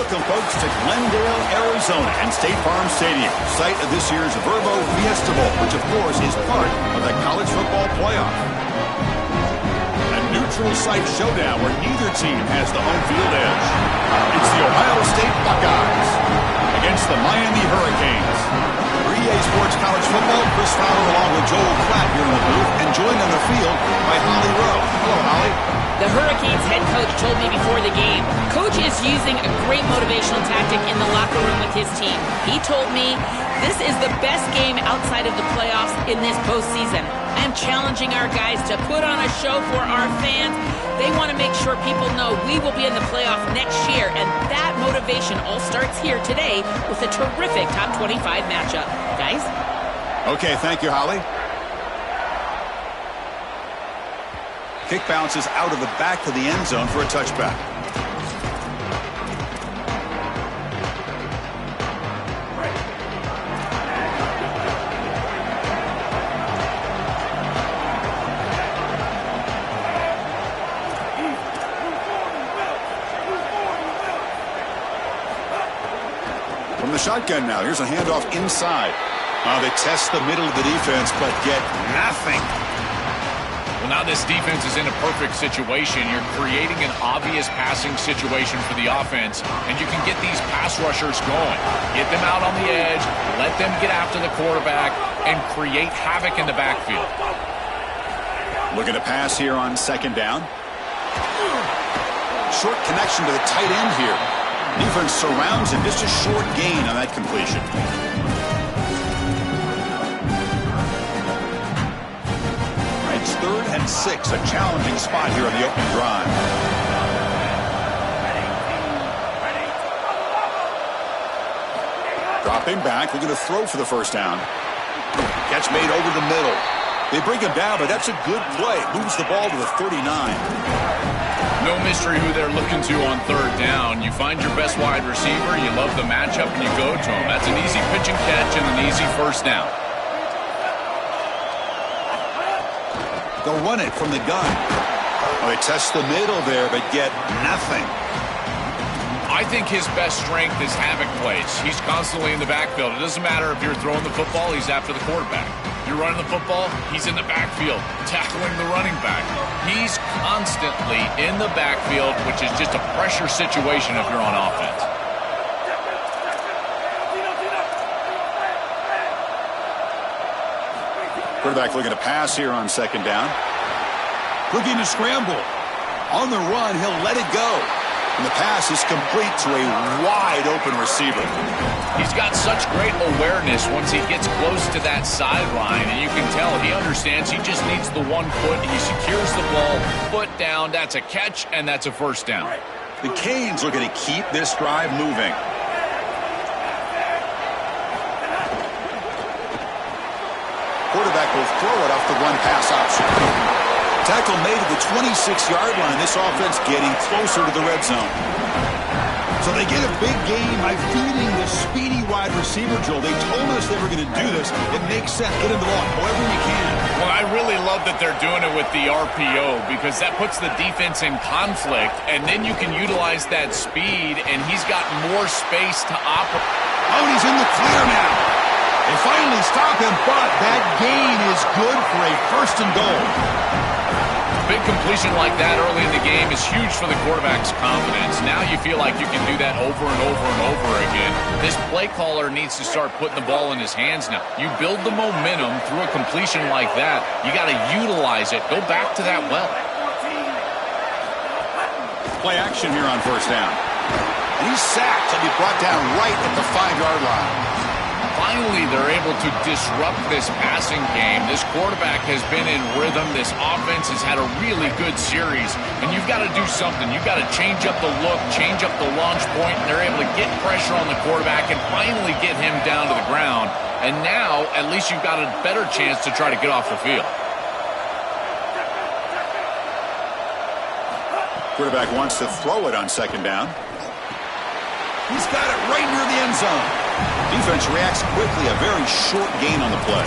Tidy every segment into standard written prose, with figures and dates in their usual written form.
Welcome, folks, to Glendale, Arizona and State Farm Stadium, site of this year's Verbo Fiesta Bowl, which, of course, is part of the college football playoff. A neutral site showdown where neither team has the home field edge. It's the Ohio State Buckeyes against the Miami Hurricanes. For EA Sports College Football, Chris Fowler along with Joel Klatt here in the booth, and joined on the field by Holly Rowe. Hello, Holly. The Hurricanes head coach told me before the game, Coach is using a great motivational tactic in the locker room with his team. He told me this is the best game outside of the playoffs in this postseason. I am challenging our guys to put on a show for our fans. They want to make sure people know we will be in the playoff next year, and that motivation all starts here today with a terrific top 25 matchup. Guys? Okay, thank you, Holly. Kick bounces out of the back to the end zone for a touchback. From the shotgun now, here's a handoff inside. They test the middle of the defense, but get nothing. Well, now this defense is in a perfect situation. You're creating an obvious passing situation for the offense, and you can get these pass rushers going. Get them out on the edge, let them get after the quarterback, and create havoc in the backfield. Looking to pass here on second down. Short connection to the tight end here. Defense surrounds him. Just a short gain on that completion. It's 3rd and 6, a challenging spot here on the opening drive. Dropping back, looking to throw for the first down. Catch made over the middle. They bring him down, but that's a good play. Moves the ball to the 39. No mystery who they're looking to on 3rd down. You find your best wide receiver, you love the matchup, and you go to him. That's an easy pitch and catch and an easy first down. They'll run it from the gun. They test the middle there, but get nothing. I think his best strength is havoc plays. He's constantly in the backfield. It doesn't matter if you're throwing the football, he's after the quarterback. You're running the football, he's in the backfield, tackling the running back. He's constantly in the backfield, which is just a pressure situation if you're on offense. Quarterback looking to pass here on second down. Looking to scramble. On the run, he'll let it go. And the pass is complete to a wide-open receiver. He's got such great awareness once he gets close to that sideline, and you can tell he understands he just needs the 1 foot. He secures the ball, foot down. That's a catch, and that's a first down. The Canes looking to keep this drive moving. Quarterback will throw it off the run-pass option. Tackle made at the 26-yard line. This offense getting closer to the red zone. So they get a big game by feeding the speedy wide receiver, Joel. They told us they were going to do this. It makes sense. Get him the ball however you can. Well, I really love that they're doing it with the RPO because that puts the defense in conflict, and then you can utilize that speed, and he's got more space to operate. Oh, he's in the clear now. They finally stop him, but that gain is good for a 1st and goal. Big completion like that early in the game is huge for the quarterback's confidence. Now you feel like you can do that over and over and over again. This play caller needs to start putting the ball in his hands now. You build the momentum through a completion like that. You got to utilize it. Go back to that well. Play action here on 1st down. And he's sacked and be brought down right at the 5-yard line. Finally, they're able to disrupt this passing game. This quarterback has been in rhythm. This offense has had a really good series. And you've got to do something. You've got to change up the look, change up the launch point, and they're able to get pressure on the quarterback and finally get him down to the ground. And now, at least you've got a better chance to try to get off the field. Quarterback wants to throw it on 2nd down. He's got it right near the end zone. Defense reacts quickly. A very short gain on the play.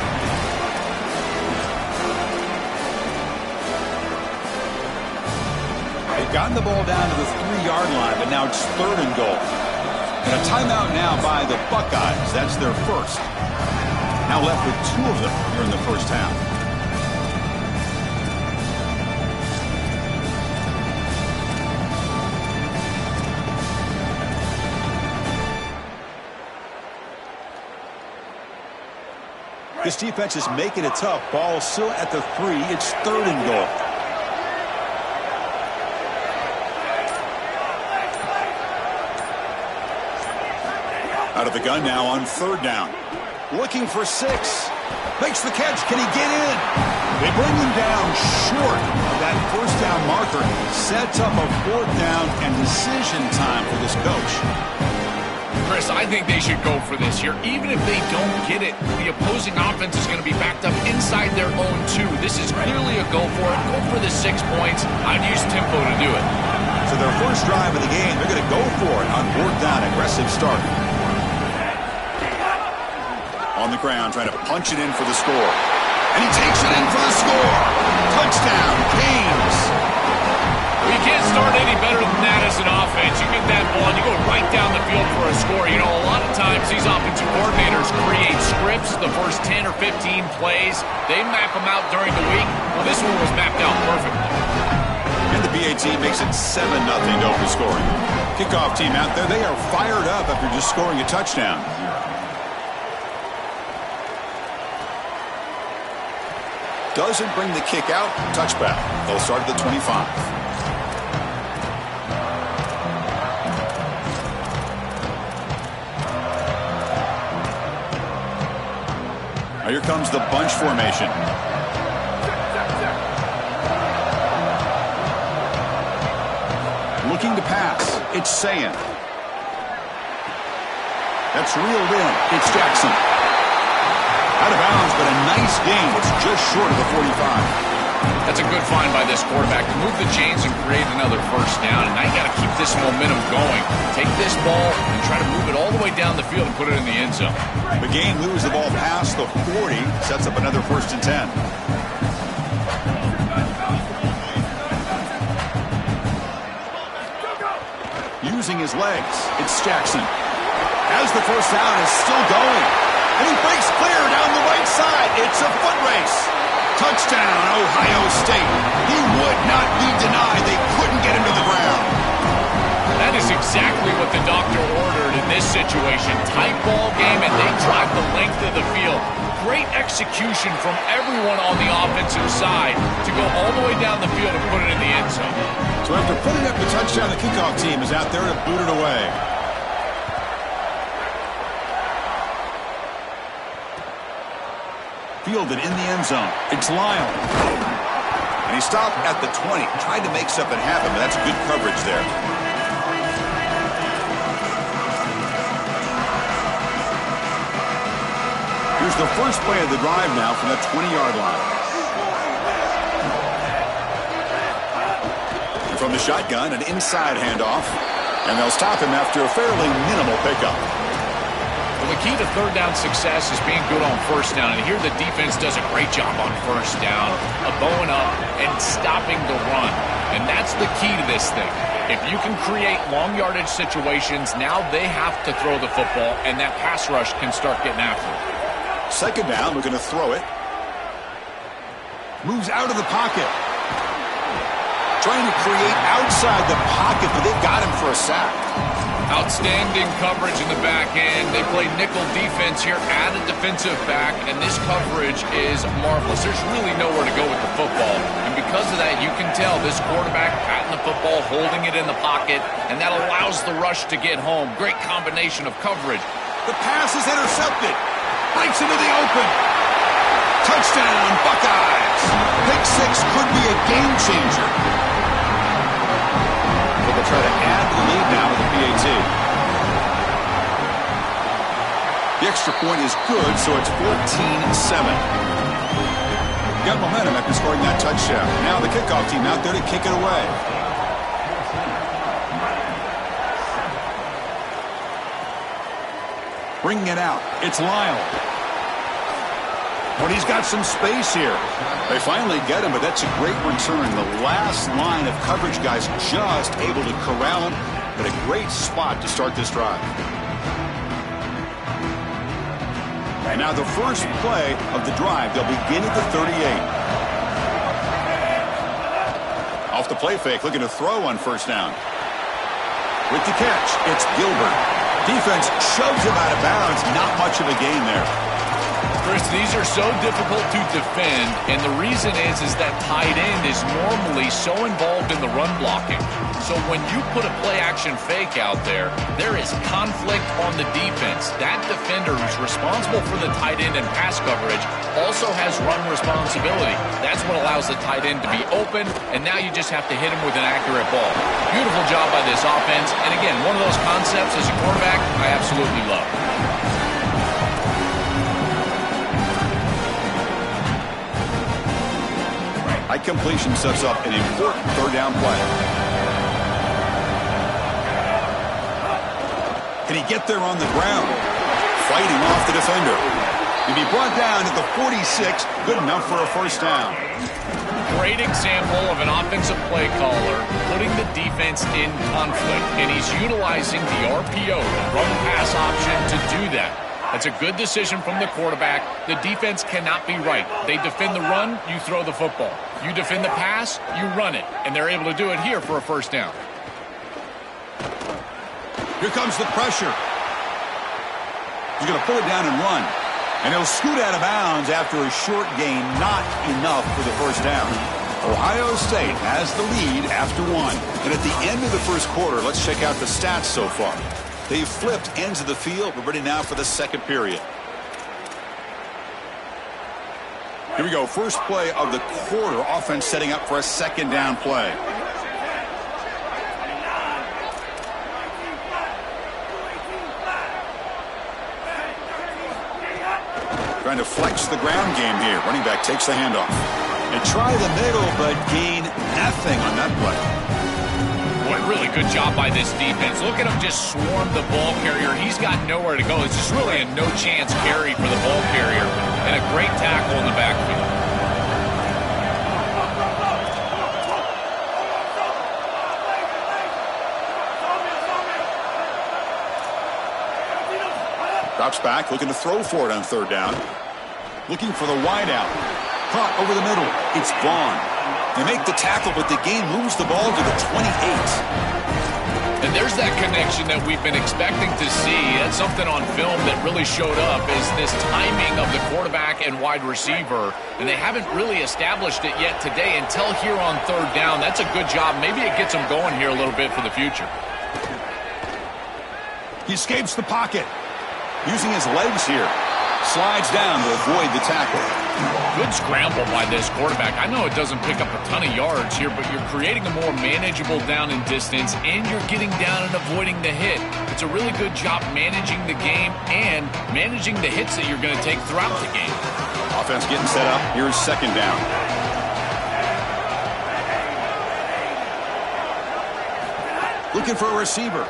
They've gotten the ball down to the 3-yard line, but now it's 3rd and goal. And a timeout now by the Buckeyes. That's their first. Now left with 2 of them here in the first half. This defense is making it tough. Ball still at the 3. It's 3rd and goal. Out of the gun now on 3rd down. Looking for 6. Makes the catch. Can he get in? They bring him down short of that 1st down marker. Sets up a 4th down and decision time for this coach. Chris, I think they should go for this here. Even if they don't get it, the opposing offense is going to be backed up inside their own 2. This is clearly a go for it. Go for the 6 points. I'd use tempo to do it. So their first drive of the game, they're going to go for it on 4th down. Aggressive start. On the ground, trying to punch it in for the score. And he takes it in for the score. Touchdown, Canes. Well, you can't start any better than that as an offense. You get that ball and you go right down the field for a score. You know, a lot of times these offensive coordinators create scripts the first 10 or 15 plays. They map them out during the week. Well, this one was mapped out perfectly. And the BAT makes it 7-0 to open scoring. Kickoff team out there, they are fired up after just scoring a touchdown. Doesn't bring the kick out. Touchback. They'll start at the 25. Here comes the bunch formation. Looking to pass. It's Sayan. That's reeled in. It's Jackson. Out of bounds, but a nice gain. It's just short of the 45. That's a good find by this quarterback to move the chains and create another first down. And now you got to keep this momentum going. Take this ball and try to move it all the way down the field and put it in the end zone. The game moves the ball past the 40, sets up another 1st and 10. Using his legs, it's Jackson. As the first down is still going. And he breaks clear down the right side. It's a foot race. Touchdown, Ohio State. He would not be denied. They couldn't get him to the ground. That is exactly what the doctor ordered in this situation. Tight ball game, and they drive the length of the field. Great execution from everyone on the offensive side to go all the way down the field and put it in the end zone. So after putting up the touchdown, the kickoff team is out there to boot it away. Fielded in the end zone. It's Lyle. And he stopped at the 20. Tried to make something happen, but that's good coverage there. Here's the first play of the drive now from the 20-yard line. And from the shotgun, an inside handoff. And they'll stop him after a fairly minimal pickup. Well, the key to 3rd down success is being good on 1st down. And here the defense does a great job on 1st down, of bowing up and stopping the run. And that's the key to this thing. If you can create long yardage situations, now they have to throw the football, and that pass rush can start getting after it. 2nd down, we're going to throw it. Moves out of the pocket. Trying to create outside the pocket, but they've got him for a sack. Outstanding coverage in the back end. They play nickel defense here, add a defensive back, and this coverage is marvelous. There's really nowhere to go with the football. And because of that, you can tell this quarterback patting the football, holding it in the pocket, and that allows the rush to get home. Great combination of coverage. The pass is intercepted. Breaks into the open. Touchdown, Buckeyes. Pick 6 could be a game changer. But they'll try to add the lead now with the PAT. The extra point is good, so it's 14-7. Got momentum after scoring that touchdown. Now the kickoff team out there to kick it away. Bringing it out. It's Lyle. But he's got some space here. They finally get him, but that's a great return. The last line of coverage guys just able to corral him. but a great spot to start this drive. And now the first play of the drive. They'll begin at the 38. Off the play fake, looking to throw on first down. With the catch, it's Gilbert. Defense shoves him out of bounds. Not much of a gain there. Chris, these are so difficult to defend, and the reason is that tight end is normally so involved in the run blocking. So when you put a play-action fake out there, there is conflict on the defense. That defender who's responsible for the tight end and pass coverage also has run responsibility. That's what allows the tight end to be open, and now you just have to hit him with an accurate ball. Beautiful job by this offense, and again, one of those concepts as a quarterback I absolutely love. High completion sets up an important third down play. Can he get there on the ground? Fighting off the defender. He'll be brought down at the 46. Good enough for a first down. Great example of an offensive play caller putting the defense in conflict, and he's utilizing the RPO, the run-pass option, to do that. That's a good decision from the quarterback. The defense cannot be right. They defend the run, you throw the football. You defend the pass, you run it. And they're able to do it here for a first down. Here comes the pressure. He's going to pull it down and run. And he'll scoot out of bounds after a short gain. Not enough for the first down. Ohio State has the lead after one. And at the end of the first quarter, let's check out the stats so far. They've flipped ends of the field. We're ready now for the second period. Here we go. First play of the quarter. Offense setting up for a second down play. Trying to flex the ground game here. Running back takes the handoff. And try the middle, but gain nothing on that play. Boy, really good job by this defense. Look at him just swarm the ball carrier. He's got nowhere to go. It's just really a no-chance carry for the ball carrier. And a great tackle in the backfield. Drops back, looking to throw for it on third down. Looking for the wideout. Caught over the middle. It's Vaughn. They make the tackle, but the game moves the ball to the 28. And there's that connection that we've been expecting to see. That's something on film that really showed up, is this timing of the quarterback and wide receiver. And they haven't really established it yet today until here on third down. That's a good job. Maybe it gets them going here a little bit for the future. He escapes the pocket. Using his legs here. Slides down to avoid the tackle. Good scramble by this quarterback. I know it doesn't pick up a ton of yards here, but you're creating a more manageable down and distance, and you're getting down and avoiding the hit. It's a really good job managing the game and managing the hits that you're going to take throughout the game. Offense getting set up. Here's second down. Looking for a receiver.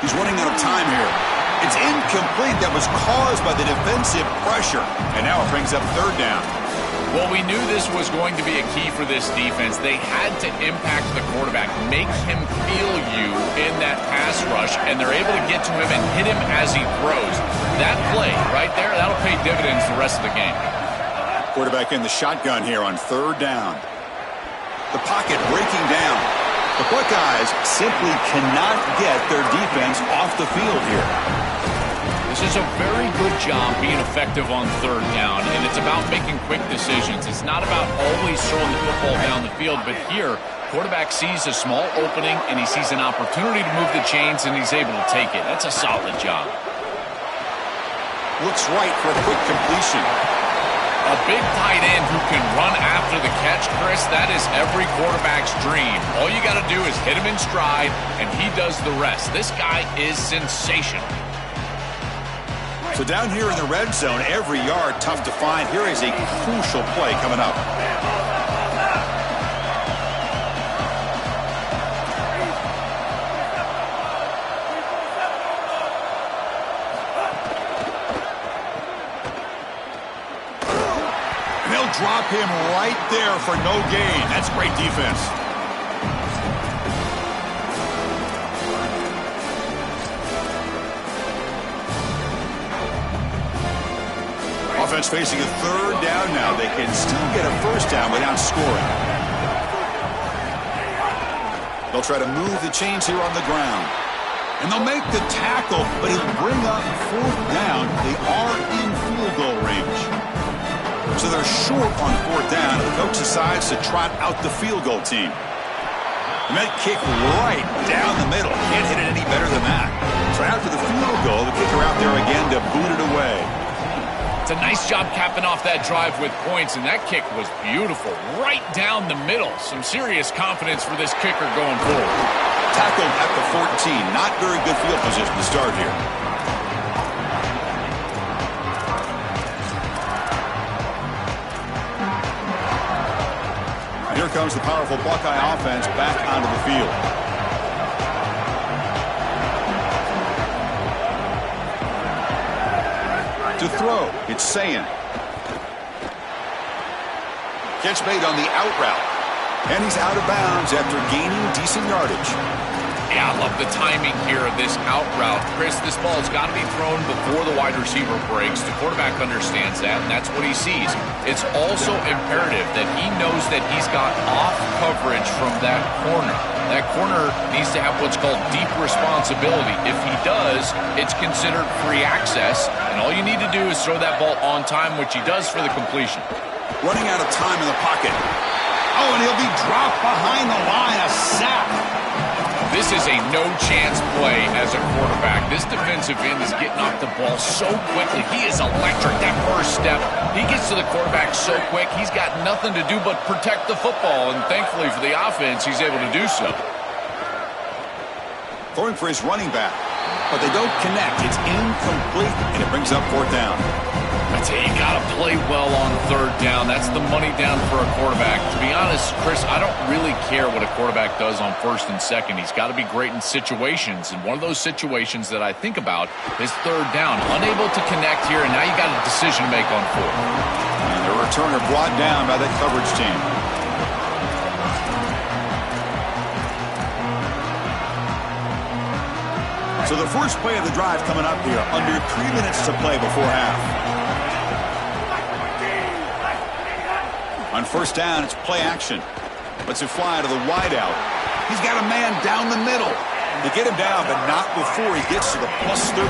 He's running out of time here. It's incomplete. That was caused by the defensive pressure. And now it brings up third down. Well, we knew this was going to be a key for this defense. They had to impact the quarterback, make him feel you in that pass rush, and they're able to get to him and hit him as he throws. That play right there, that'll pay dividends the rest of the game. Quarterback in the shotgun here on third down. The pocket breaking down. The Buckeyes simply cannot get their defense off the field here. This is a very good job being effective on third down, and it's about making quick decisions. It's not about always throwing the football down the field, but here, quarterback sees a small opening, and he sees an opportunity to move the chains, and he's able to take it. That's a solid job. Looks right for a quick completion. A big tight end who can run after the catch, Chris, that is every quarterback's dream. All you got to do is hit him in stride, and he does the rest. This guy is sensational. So down here in the red zone, every yard tough to find. Here is a crucial play coming up. Drop him right there for no gain. That's great defense. Offense facing a third down now. They can still get a first down without scoring. They'll try to move the chains here on the ground. And they'll make the tackle, but it'll bring up fourth down. They are in field goal range. So they're short on fourth down. The coach decides to trot out the field goal team. And that kick right down the middle. Can't hit it any better than that. So after the field goal, the kicker out there again to boot it away. It's a nice job capping off that drive with points, and that kick was beautiful. Right down the middle. Some serious confidence for this kicker going forward. Tackled at the 14. Not very good field position to start here. And here comes the powerful Buckeye offense back onto the field. To throw, it's Sayin. Catch made on the out route. And he's out of bounds after gaining decent yardage. Yeah, I love the timing here of this out route. Chris, this ball's got to be thrown before the wide receiver breaks. The quarterback understands that, and that's what he sees. It's also imperative that he knows that he's got off coverage from that corner. That corner needs to have what's called deep responsibility. If he does, it's considered free access, and all you need to do is throw that ball on time, which he does for the completion. Running out of time in the pocket. Oh, and he'll be dropped behind the line. A sack. This is a no-chance play as a quarterback. This defensive end is getting off the ball so quickly. He is electric, that first step. He gets to the quarterback so quick, he's got nothing to do but protect the football, and thankfully for the offense, he's able to do so. Throwing for his running back, but they don't connect. It's incomplete, and it brings up fourth down. I tell you, you got to play well on third down. That's the money down for a quarterback. To be honest, Chris, I don't really care what a quarterback does on first and second. He's got to be great in situations, and one of those situations that I think about is third down. Unable to connect here, and now you got a decision to make on fourth. And the returner brought down by that coverage team. So the first play of the drive coming up here, under 3 minutes to play before half. On first down, it's play action. Lets it fly to the wideout. He's got a man down the middle. They get him down, but not before he gets to the plus 38.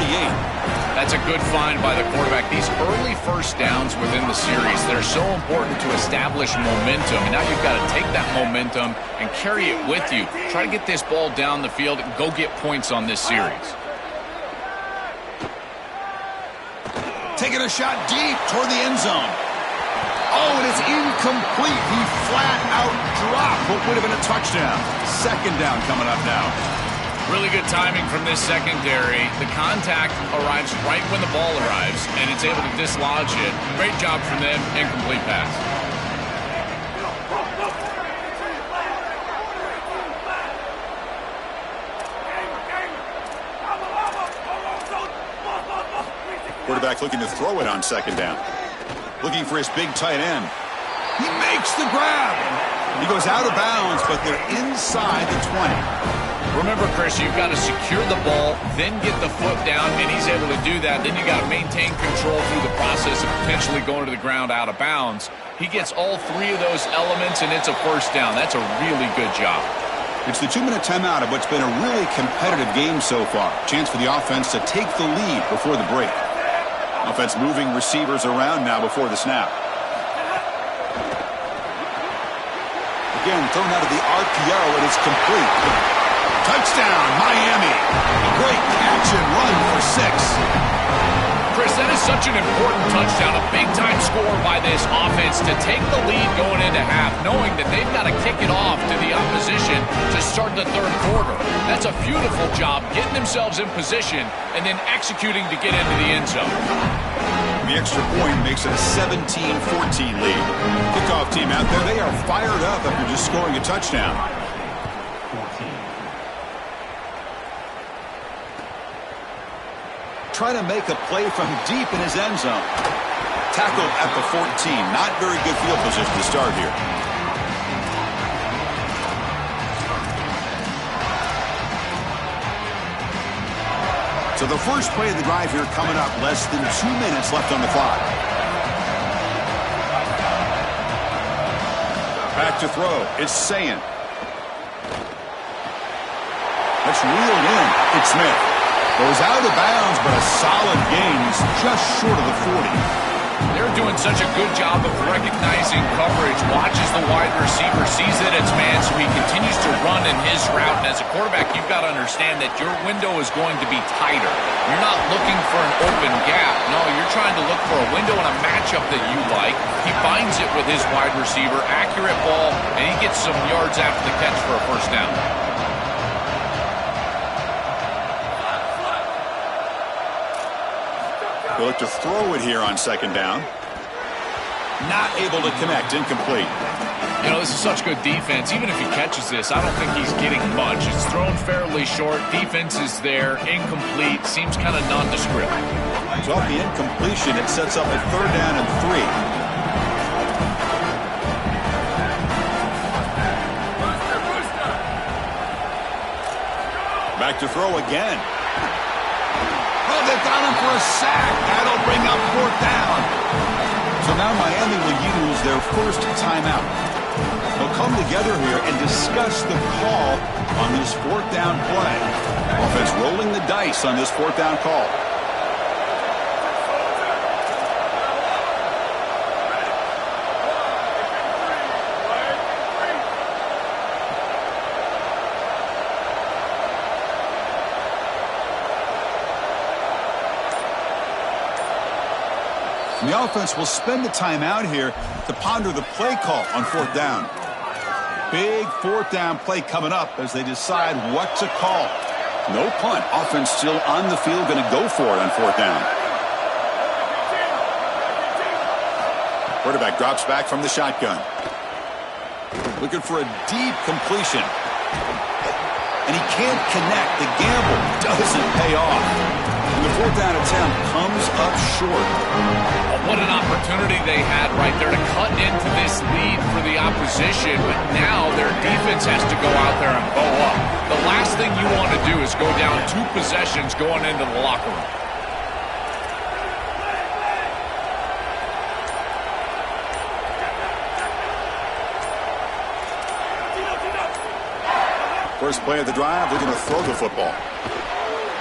That's a good find by the quarterback. These early first downs within the series, they're so important to establish momentum. And now you've got to take that momentum and carry it with you. Try to get this ball down the field and go get points on this series. Taking a shot deep toward the end zone. Oh, and it's incomplete. He flat out dropped what would have been a touchdown. Second down coming up now. Really good timing from this secondary. The contact arrives right when the ball arrives, and it's able to dislodge it. Great job from them. Incomplete pass. Quarterback looking to throw it on second down. Looking for his big tight end. He makes the grab. He goes out of bounds, but they're inside the 20. Remember, Chris, you've got to secure the ball, then get the foot down, and he's able to do that. Then you got to maintain control through the process of potentially going to the ground out of bounds. He gets all three of those elements, and it's a first down. That's a really good job. It's the 2-minute timeout of what's been a really competitive game so far. Chance for the offense to take the lead before the break. Offense moving receivers around now before the snap. Again, thrown out of the RPO, and it's complete. Touchdown, Miami. A great catch and run for 6. Chris, that is such an important touchdown, a big-time score by this offense to take the lead going into half, knowing that they've got to kick it off to the opposition to start the third quarter. That's a beautiful job, getting themselves in position and then executing to get into the end zone. The extra point makes it a 17-14 lead. Kickoff team out there, they are fired up after just scoring a touchdown. Trying to make a play from deep in his end zone. Tackled at the 14. Not very good field position to start here. So the first play of the drive here coming up. Less than 2 minutes left on the clock. Back to throw. It's Sayin. That's reeled in. It's Smith. Goes out of bounds, but a solid gain. He's just short of the 40. They're doing such a good job of recognizing coverage, watches the wide receiver, sees that it's man, so he continues to run in his route. And as a quarterback, you've got to understand that your window is going to be tighter. You're not looking for an open gap. No, you're trying to look for a window and a matchup that you like. He finds it with his wide receiver, accurate ball, and he gets some yards after the catch for a first down. They look to throw it here on second down. Not able to connect. Incomplete. You know, this is such good defense. Even if he catches this, I don't think he's getting much. It's thrown fairly short. Defense is there. Incomplete. Seems kind of nondescript. So off the incompletion, it sets up a 3rd down and 3. Back to throw again. Oh, they've got him for a sack. That'll bring up 4th down. So now Miami will use their first timeout. They'll come together here and discuss the call on this 4th down play. Offense rolling the dice on this 4th down call. And the offense will spend the time out here to ponder the play call on 4th down. Big 4th down play coming up as they decide what to call. No punt. Offense still on the field, going to go for it on 4th down. Quarterback drops back from the shotgun. Looking for a deep completion. And he can't connect. The gamble doesn't pay off. And the 4th down attempt comes up short. What an opportunity they had right there to cut into this lead for the opposition, but now their defense has to go out there and bow up. The last thing you want to do is go down 2 possessions going into the locker room. First play of the drive, they're going to throw the football.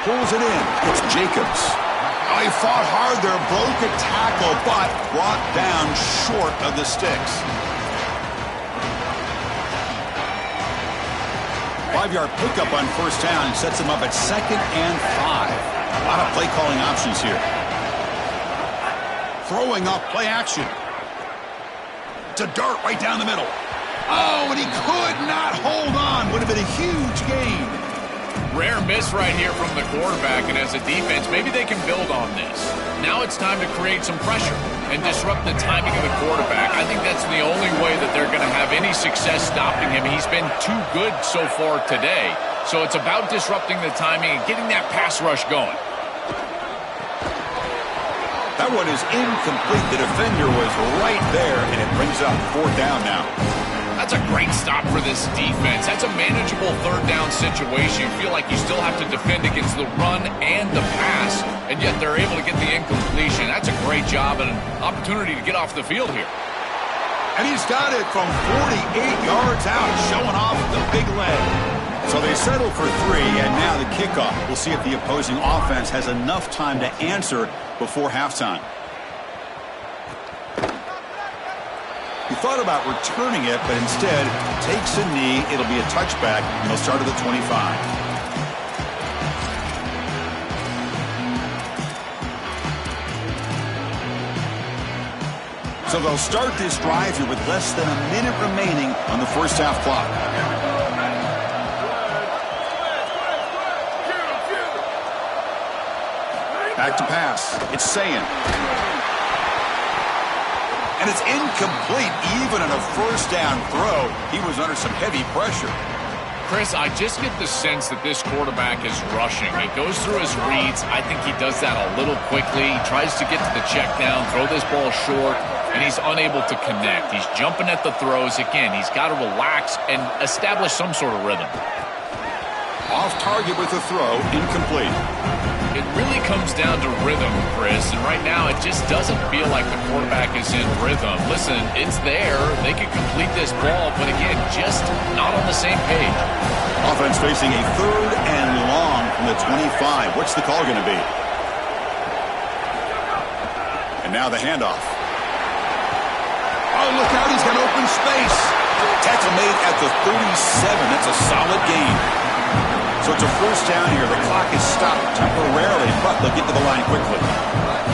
Pulls it in. It's Jacobs. Oh, he fought hard there, broke a tackle, but brought down short of the sticks. 5-yard pickup on 1st down and sets him up at 2nd and 5. A lot of play calling options here. Throwing up play action. To dart right down the middle. Oh, and he could not hold on. Would have been a huge gain. Rare miss right here from the quarterback, and as a defense, maybe they can build on this. Now it's time to create some pressure and disrupt the timing of the quarterback. I think that's the only way that they're going to have any success stopping him. He's been too good so far today, so it's about disrupting the timing and getting that pass rush going. That one is incomplete. The defender was right there, and it brings up 4th down now. That's a great stop for this defense. That's a manageable 3rd down situation. You feel like you still have to defend against the run and the pass, and yet they're able to get the incompletion. That's a great job and an opportunity to get off the field here. And he's got it from 48 yards out, showing off the big leg. So they settle for 3, and now the kickoff. We'll see if the opposing offense has enough time to answer before halftime. He thought about returning it, but instead takes a knee. It'll be a touchback, and they'll start at the 25. So they'll start this drive here with less than a minute remaining on the 1st half clock. Back to pass. It's Sayin. And it's incomplete. Even on a 1st down throw, he was under some heavy pressure. Chris, I just get the sense that this quarterback is rushing. He goes through his reads. I think he does that a little quickly. He tries to get to the check down, throw this ball short, and he's unable to connect. He's jumping at the throws. Again, he's got to relax and establish some sort of rhythm. Off target with the throw, incomplete. It really comes down to rhythm, Chris, and right now it just doesn't feel like the quarterback is in rhythm. Listen, it's there. They could complete this ball, but again, just not on the same page. Offense facing a 3rd and long from the 25. What's the call going to be? And now the handoff. Oh, look out. He's got open space. Tackle made at the 37. That's a solid gain. So it's a first down here. The clock is stopped temporarily, but they'll get to the line quickly.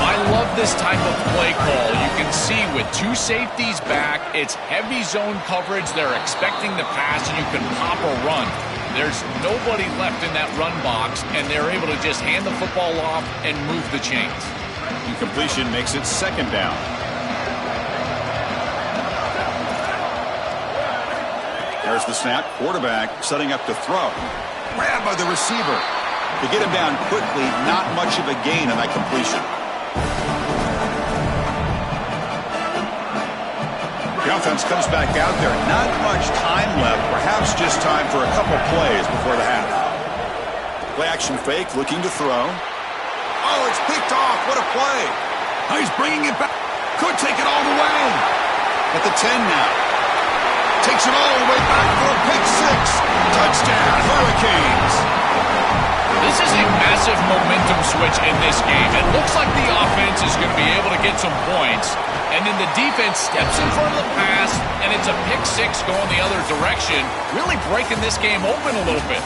I love this type of play call. You can see with 2 safeties back, it's heavy zone coverage. They're expecting the pass, and you can pop or run. There's nobody left in that run box, and they're able to just hand the football off and move the chains. Incompletion makes it 2nd down. There's the snap. Quarterback setting up to throw. Grabbed by the receiver. To get him down quickly, not much of a gain on that completion. The offense comes back out there. Not much time left. Perhaps just time for a couple plays before the half. Play action fake, looking to throw. Oh, it's picked off. What a play. Oh, he's bringing it back. Could take it all the way. At the 10 now. Takes it all the way back for a pick 6. Touchdown, Hurricanes. This is a massive momentum switch in this game. It looks like the offense is going to be able to get some points, and then the defense steps in front of the pass, and it's a pick 6 going the other direction, really breaking this game open a little bit.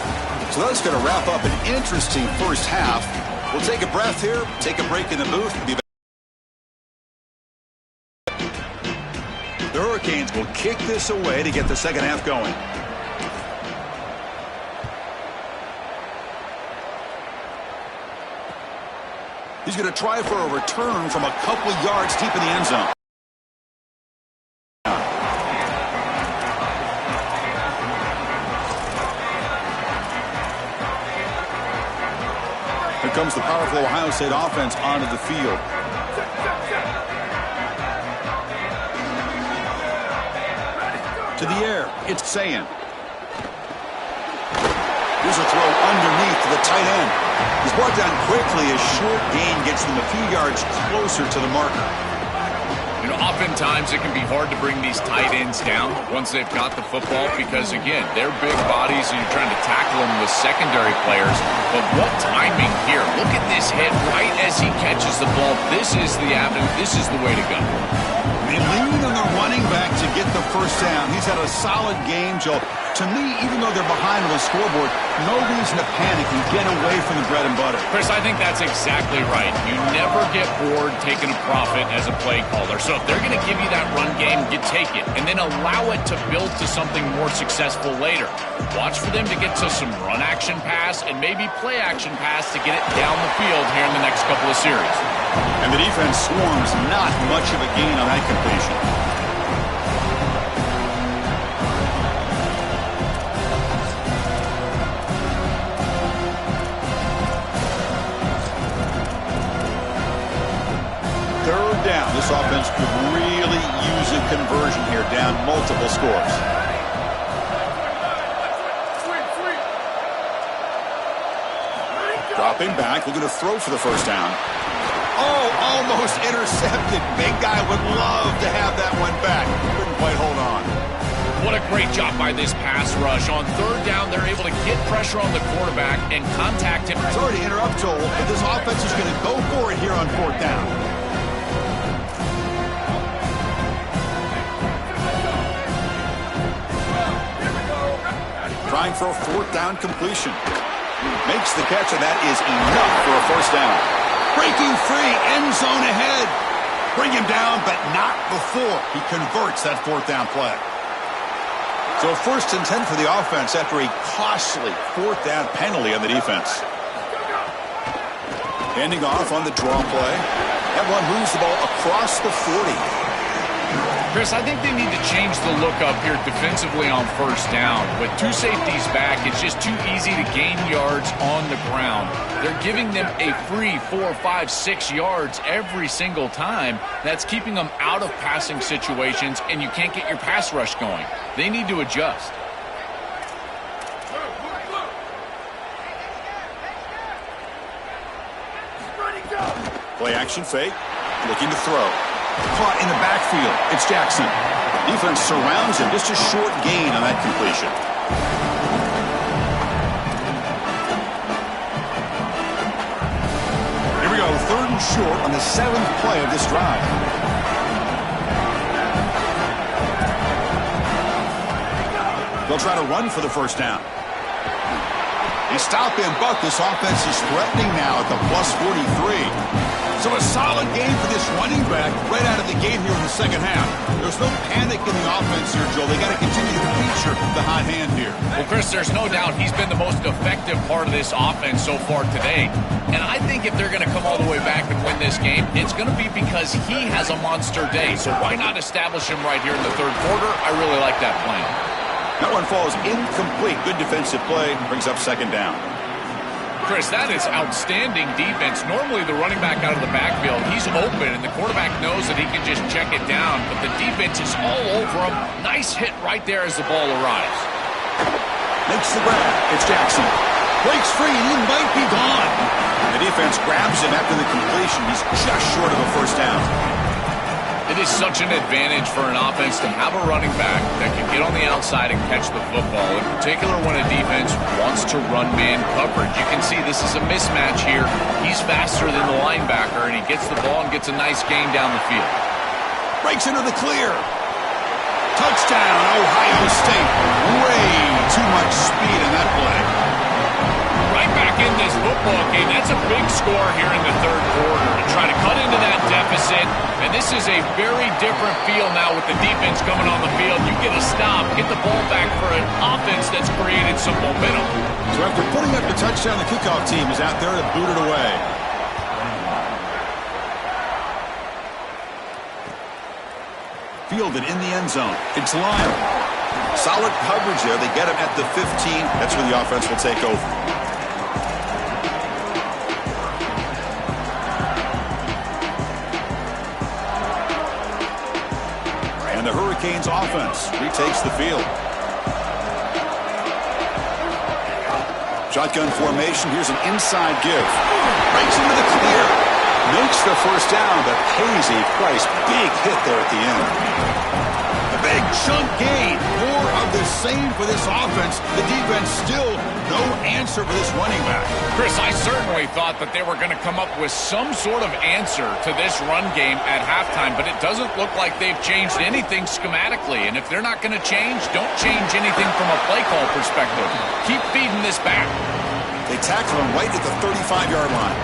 So that's going to wrap up an interesting first half. We'll take a breath here, take a break in the booth. The Hurricanes will kick this away to get the second half going. He's going to try for a return from a couple yards deep in the end zone. Here comes the powerful Ohio State offense onto the field. To the air, it's Sayan. Here's a throw underneath to the tight end. He's brought down quickly. A short gain gets them a few yards closer to the marker. You know, oftentimes it can be hard to bring these tight ends down once they've got the football because, again, they're big bodies and you're trying to tackle them with secondary players. But what timing here. Look at this hit right as he catches the ball. This is the avenue. This is the way to go. They lean on the running back to get the first down. He's had a solid game, Joe. To me, even though they're behind on the scoreboard, no reason to panic and get away from the bread and butter. Chris, I think that's exactly right. You never get bored taking a profit as a play caller. So if they're going to give you that run game, you take it. And then allow it to build to something more successful later. Watch for them to get to some run action pass and maybe play action pass to get it down the field here in the next couple of series. And the defense swarms not much of a gain on that completion. Third down. This offense could really use a conversion here, down multiple scores. Dropping back, looking to throw for the first down. Oh, almost intercepted. Big guy would love to have that one back. Couldn't quite hold on. What a great job by this pass rush. On third down, they're able to get pressure on the quarterback and contact him. Sorry to interrupt, Joel, but this offense is going to go for it here on fourth down. Trying for a fourth down completion. Makes the catch, and that is enough for a first down. Breaking free, end zone ahead. Bring him down, but not before he converts that fourth down play. So first and 10 for the offense after a costly fourth down penalty on the defense. Handing off on the draw play. That one moves the ball across the 40. Chris, I think they need to change the look up here defensively on first down. With 2 safeties back, it's just too easy to gain yards on the ground. They're giving them a free 4, 5, 6 yards every single time. That's keeping them out of passing situations, and you can't get your pass rush going. They need to adjust. Play action fake. Looking to throw. Caught in the backfield. It's Jackson. Defense surrounds him. Just a short gain on that completion. Here we go. 3rd and short on the 7th play of this drive. They'll try to run for the first down. They stop in, but this offense is threatening now at the plus 43. So a solid game for this running back right out of the gate here in the second half. There's no panic in the offense here, Joel. They got to continue to feature the hot hand here. Well, Chris, there's no doubt he's been the most effective part of this offense so far today. And I think if they're going to come all the way back and win this game, it's going to be because he has a monster day. So why not establish him right here in the 3rd quarter? I really like that plan. That one falls incomplete. Good defensive play. Brings up 2nd down. Chris, that is outstanding defense. Normally the running back out of the backfield, he's open, and the quarterback knows that he can just check it down. But the defense is all over him. Nice hit right there as the ball arrives. Makes the grab. It's Jackson. Breaks free, and he might be gone. The defense grabs him after the completion. He's just short of a first down. It is such an advantage for an offense to have a running back that can get on the outside and catch the football, in particular when a defense wants to run man coverage. You can see this is a mismatch here. He's faster than the linebacker, and he gets the ball and gets a nice gain down the field. Breaks into the clear. Touchdown, Ohio State. Way too much speed in that play. Right back in this football game. That's a big score here in the 3rd quarter to try to cut into that deficit. And this is a very different feel now with the defense coming on the field. You get a stop, get the ball back for an offense that's created some momentum. So after putting up the touchdown, the kickoff team is out there to boot it away. Fielded in the end zone. It's Lyle. Solid coverage there. They get him at the 15. That's where the offense will take over. The Hurricanes offense retakes the field. Shotgun formation. Here's an inside give. Breaks into the clear. Makes the first down, but pays a price. Big hit there at the end. A big chunk gain. More of the same for this offense. The defense still no answer for this running back. Chris, I certainly thought that they were going to come up with some sort of answer to this run game at halftime, but it doesn't look like they've changed anything schematically. And if they're not going to change, don't change anything from a play call perspective. Keep feeding this back. They tackle him right at the 35-yard line.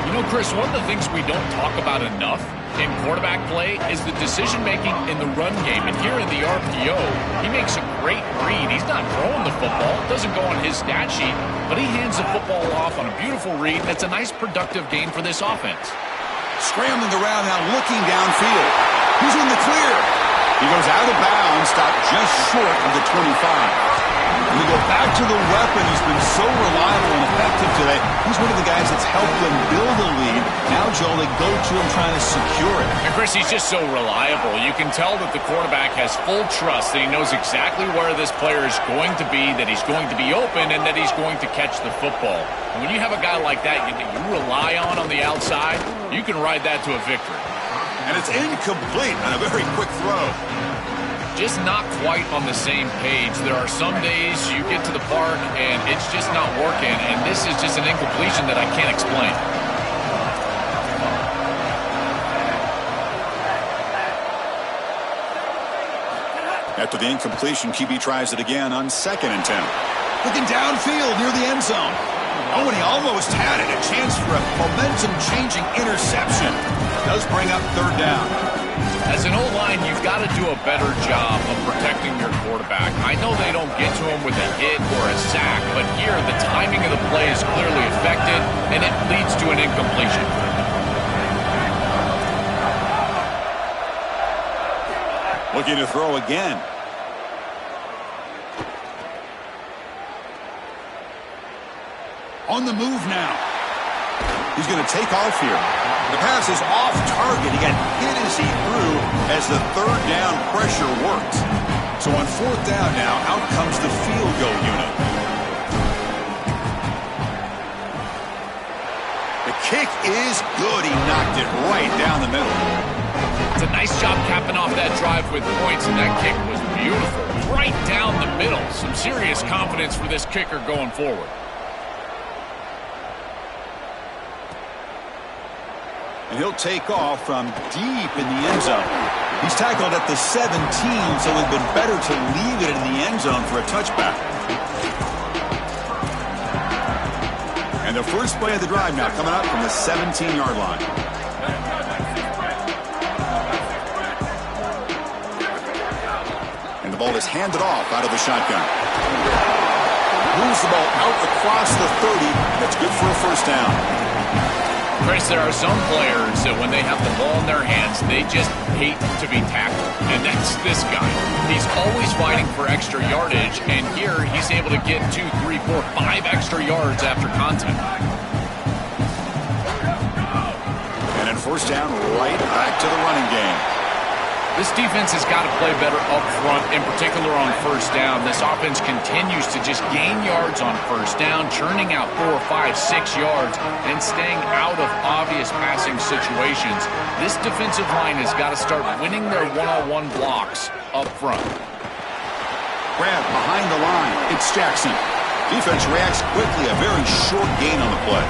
You know, Chris, one of the things we don't talk about enough in quarterback play is the decision-making in the run game. And here in the RPO, he makes a great read. He's not throwing the football. It doesn't go on his stat sheet, but he hands the football off on a beautiful read. That's a nice, productive game for this offense. Scrambling around now, looking downfield. He's in the clear. He goes out of bounds, stopped just short of the 25. And we go back to the weapon who's been so reliable and effective today. He's one of the guys that's helped them build a lead. Now, Joel, they go to him trying to secure it. And, Chris, he's just so reliable. You can tell that the quarterback has full trust that he knows exactly where this player is going to be, that he's going to be open, and that he's going to catch the football. And when you have a guy like that you rely on the outside, you can ride that to a victory. And it's incomplete on a very quick throw. Just not quite on the same page. There are some days you get to the park and it's just not working, and this is just an incompletion that I can't explain. After the incompletion, QB tries it again on 2nd and 10. Looking downfield near the end zone. Oh, and he almost had it. A chance for a momentum-changing interception. Does bring up 3rd down. As an O-line, you've got to do a better job of protecting your quarterback. I know they don't get to him with a hit or a sack, but here the timing of the play is clearly affected, and it leads to an incompletion. Looking to throw again. On the move now. He's going to take off here. The pass is off target. He got hit as he threw as the 3rd down pressure worked. So on 4th down now, out comes the field goal unit. The kick is good. He knocked it right down the middle. It's a nice job capping off that drive with points, and that kick was beautiful. Right down the middle. Some serious confidence for this kicker going forward. And he'll take off from deep in the end zone. He's tackled at the 17, so it would have been better to leave it in the end zone for a touchback. And the first play of the drive now coming up from the 17-yard line. And the ball is handed off out of the shotgun. Moves the ball out across the 30. That's good for a first down. Chris, there are some players that when they have the ball in their hands, they just hate to be tackled. And that's this guy. He's always fighting for extra yardage, and here he's able to get 2, 3, 4, 5 extra yards after contact. And then first down, right back to the running game. This defense has got to play better up front, in particular on first down. This offense continues to just gain yards on first down, churning out 4, 5, 6 yards, and staying out of obvious passing situations. This defensive line has got to start winning their one-on-one blocks up front. Grab behind the line. It's Jackson. Defense reacts quickly. A very short gain on the play.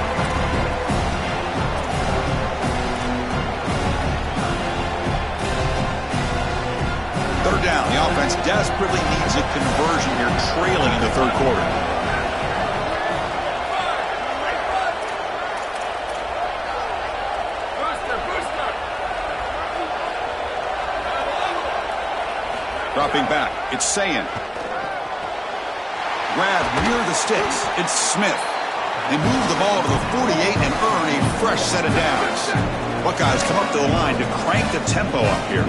Third down. The offense desperately needs a conversion here, trailing in the third quarter. Dropping back. It's Sayin. Grab near the sticks. It's Smith. They move the ball to the 48 and earn a fresh set of downs. Buckeyes come up to the line to crank the tempo up here.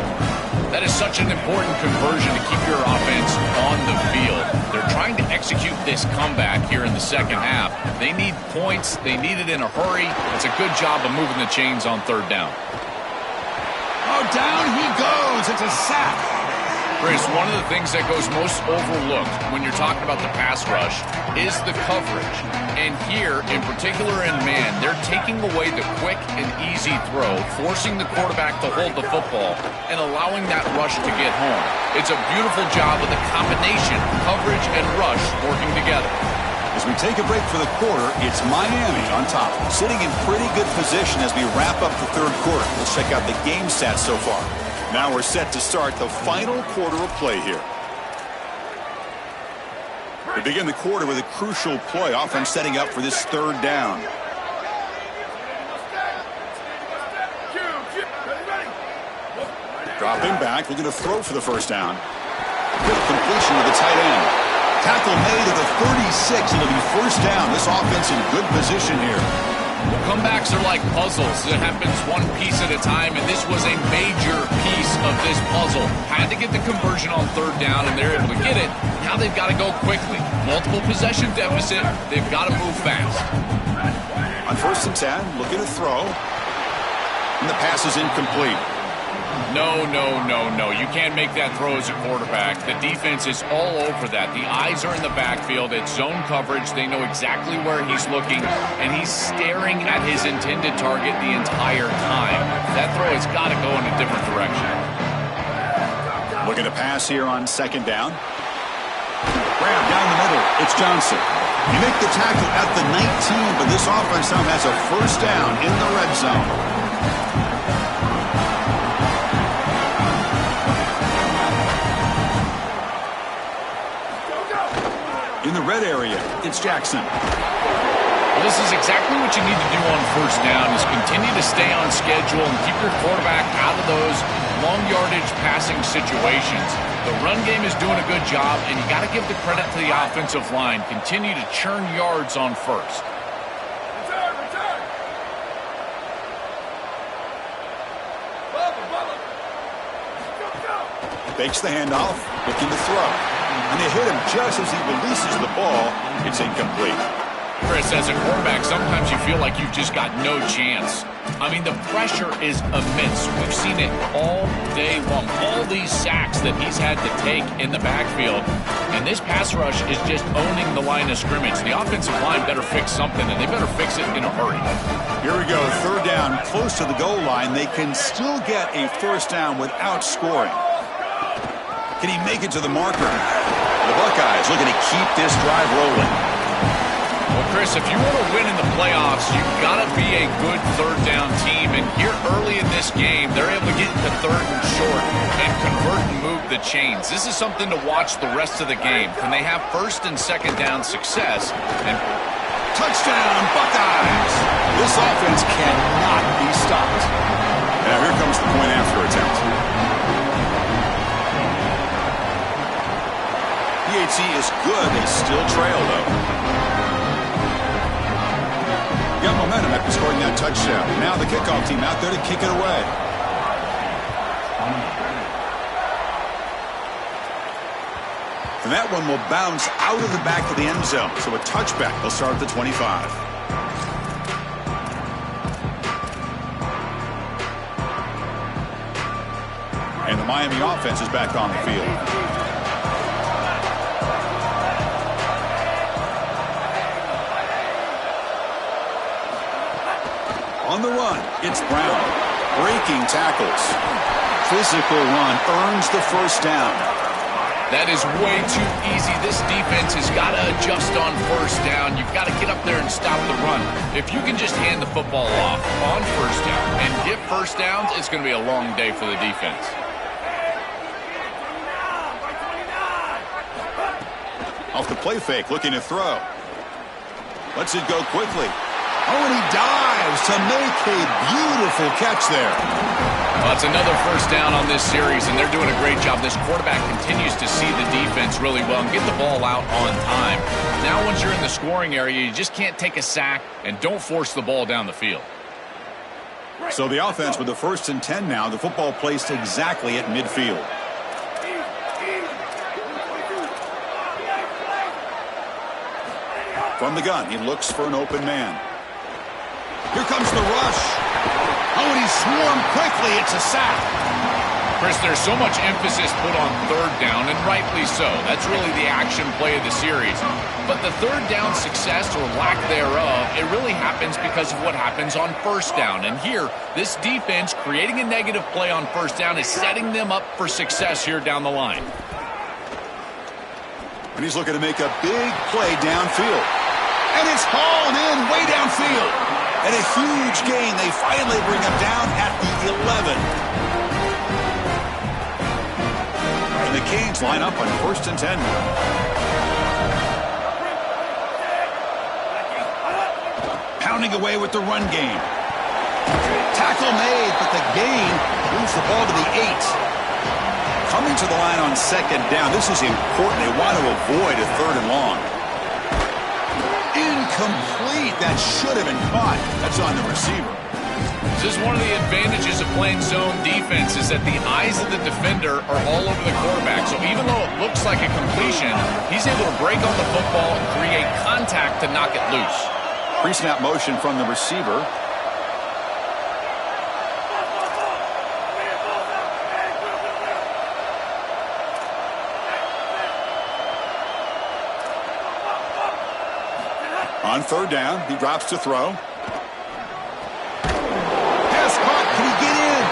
That is such an important conversion to keep your offense on the field. They're trying to execute this comeback here in the second half. They need points. They need it in a hurry. It's a good job of moving the chains on third down. Oh, down he goes. It's a sack. Chris, one of the things that goes most overlooked when you're talking about the pass rush is the coverage. And here, in particular in man, they're taking away the quick and easy throw, forcing the quarterback to hold the football and allowing that rush to get home. It's a beautiful job of the combination, coverage and rush working together. As we take a break for the quarter, it's Miami on top, sitting in pretty good position as we wrap up the third quarter. Let's check out the game stats so far. Now we're set to start the final quarter of play here. We begin the quarter with a crucial play, offense setting up for this third down. Dropping back, looking to throw for the first down. Good completion to the tight end. Tackle made at the 36. It'll be first down. This offense in good position here. Comebacks are like puzzles. It happens one piece at a time, and this was a major piece of this puzzle. Had to get the conversion on third down, and they're able to get it. Now they've got to go quickly. Multiple possession deficit. They've got to move fast. On first and 10, looking to throw. And the pass is incomplete. No. You can't make that throw as a quarterback. The defense is all over that. The eyes are in the backfield. It's zone coverage. They know exactly where he's looking, and he's staring at his intended target the entire time. That throw has got to go in a different direction. Looking to pass here on second down. Grab down the middle. It's Johnson. You make the tackle at the 19, but this offense now has a first down in the red zone. In the red area, it's Jackson. Well, this is exactly what you need to do on first down is continue to stay on schedule and keep your quarterback out of those long yardage passing situations. The run game is doing a good job, and you got to give the credit to the offensive line. Continue to churn yards on first. Fakes the handoff, looking to throw. And they hit him just as he releases the ball. It's incomplete. Chris, as a quarterback, sometimes you feel like you've just got no chance. I mean, the pressure is immense. We've seen it all day long. All these sacks that he's had to take in the backfield. And this pass rush is just owning the line of scrimmage. The offensive line better fix something, and they better fix it in a hurry. Here we go. Third down, close to the goal line. They can still get a first down without scoring. Can he make it to the marker? The Buckeyes looking to keep this drive rolling. Well, Chris, if you want to win in the playoffs, you've got to be a good third down team. And here early in this game, they're able to get into third and short and convert and move the chains. This is something to watch the rest of the game. Can they have first and second down success? And touchdown, Buckeyes! This offense cannot be stopped. Now here comes the point after attempt. PAT is good. They still trail, though. Got momentum after scoring that touchdown. Now the kickoff team out there to kick it away. And that one will bounce out of the back of the end zone. So a touchback. They'll start at the 25. And the Miami offense is back on the field. On the run, it's Brown. Breaking tackles. Physical run earns the first down. That is way too easy. This defense has got to adjust on first down. You've got to get up there and stop the run. If you can just hand the football off on first down and get first downs, it's going to be a long day for the defense. Off the play fake, looking to throw. Lets it go quickly. Oh, and he dives to make a beautiful catch there. Well, it's another first down on this series, and they're doing a great job. This quarterback continues to see the defense really well and get the ball out on time. Now, once you're in the scoring area, you just can't take a sack and don't force the ball down the field. So the offense with the 1st and 10 now, the football placed exactly at midfield. From the gun, he looks for an open man. Here comes the rush. Oh, and he swarmed quickly. It's a sack. Chris, there's so much emphasis put on third down, and rightly so. That's really the action play of the series. But the third down success or lack thereof, it really happens because of what happens on first down. And here, this defense creating a negative play on first down is setting them up for success here down the line. And he's looking to make a big play downfield. And it's hauled in way downfield. And a huge gain. They finally bring him down at the 11. And the Canes line up on 1st and 10 now. Pounding away with the run game. Tackle made, but the gain moves the ball to the 8. Coming to the line on 2nd down. This is important. They want to avoid a 3rd and long. Incomplete. That should have been caught. That's on the receiver. This is one of the advantages of playing zone defense is that the eyes of the defender are all over the quarterback. So even though it looks like a completion, he's able to break on the football and create contact to knock it loose. Pre-snap motion from the receiver. On 3rd down, he drops to throw. Pass caught. Can he get in?